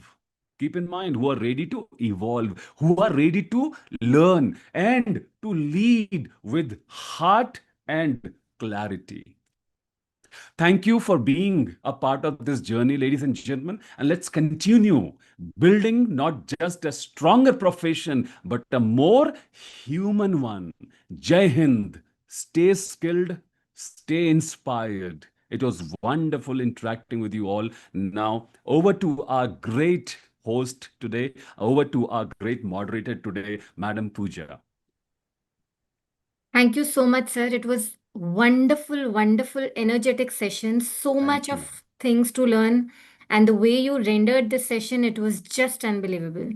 Keep in mind, who are ready to evolve, who are ready to learn and to lead with heart and clarity. Thank you for being a part of this journey, ladies and gentlemen. And let's continue building not just a stronger profession, but a more human one. Jai Hind. Stay skilled, stay inspired. It was wonderful interacting with you all. Now, over to our great host today, over to our great moderator today, Madam Pooja. Thank you so much, sir. It was wonderful, wonderful, energetic session. So much Thank you. of things to learn. And the way you rendered this session, it was just unbelievable.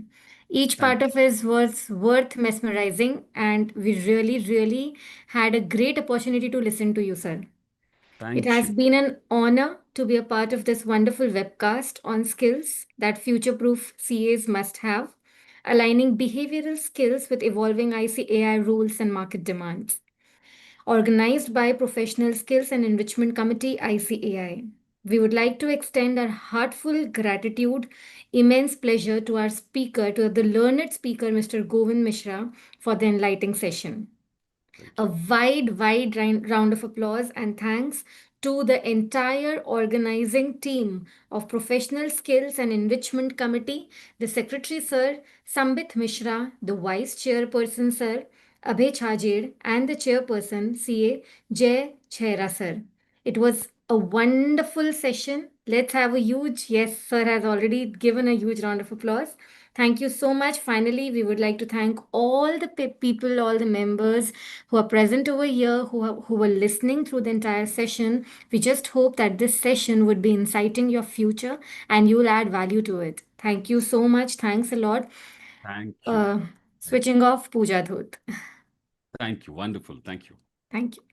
Each part Thank of you. it was worth mesmerizing, and we really, really had a great opportunity to listen to you, sir. It Thank has you. been an honor to be a part of this wonderful webcast on skills that future proof CAs must have, aligning behavioral skills with evolving ICAI rules and market demands. Organized by Professional Skills and Enrichment Committee ICAI. We would like to extend our heartfelt gratitude, immense pleasure to our speaker, to the learned speaker, Mr. Govind Mishra, for the enlightening session. Thank A you. wide round of applause and thanks to the entire organizing team of Professional Skills and Enrichment Committee, the Secretary Sir, Sambit Mishra, the Vice Chairperson Sir, Abhay Chajir, and the Chairperson CA Jay Chhera Sir. It was a wonderful session. Let's have a huge, yes, sir has already given a huge round of applause. Thank you so much. Finally, we would like to thank all the people, all the members who are present over here, who were listening through the entire session. We just hope that this session would be inciting your future and you'll add value to it. Thank you so much. Thanks a lot. Thank you. Uh, Thank Switching off, Pooja Dhut. Thank you. Wonderful. Thank you. Thank you.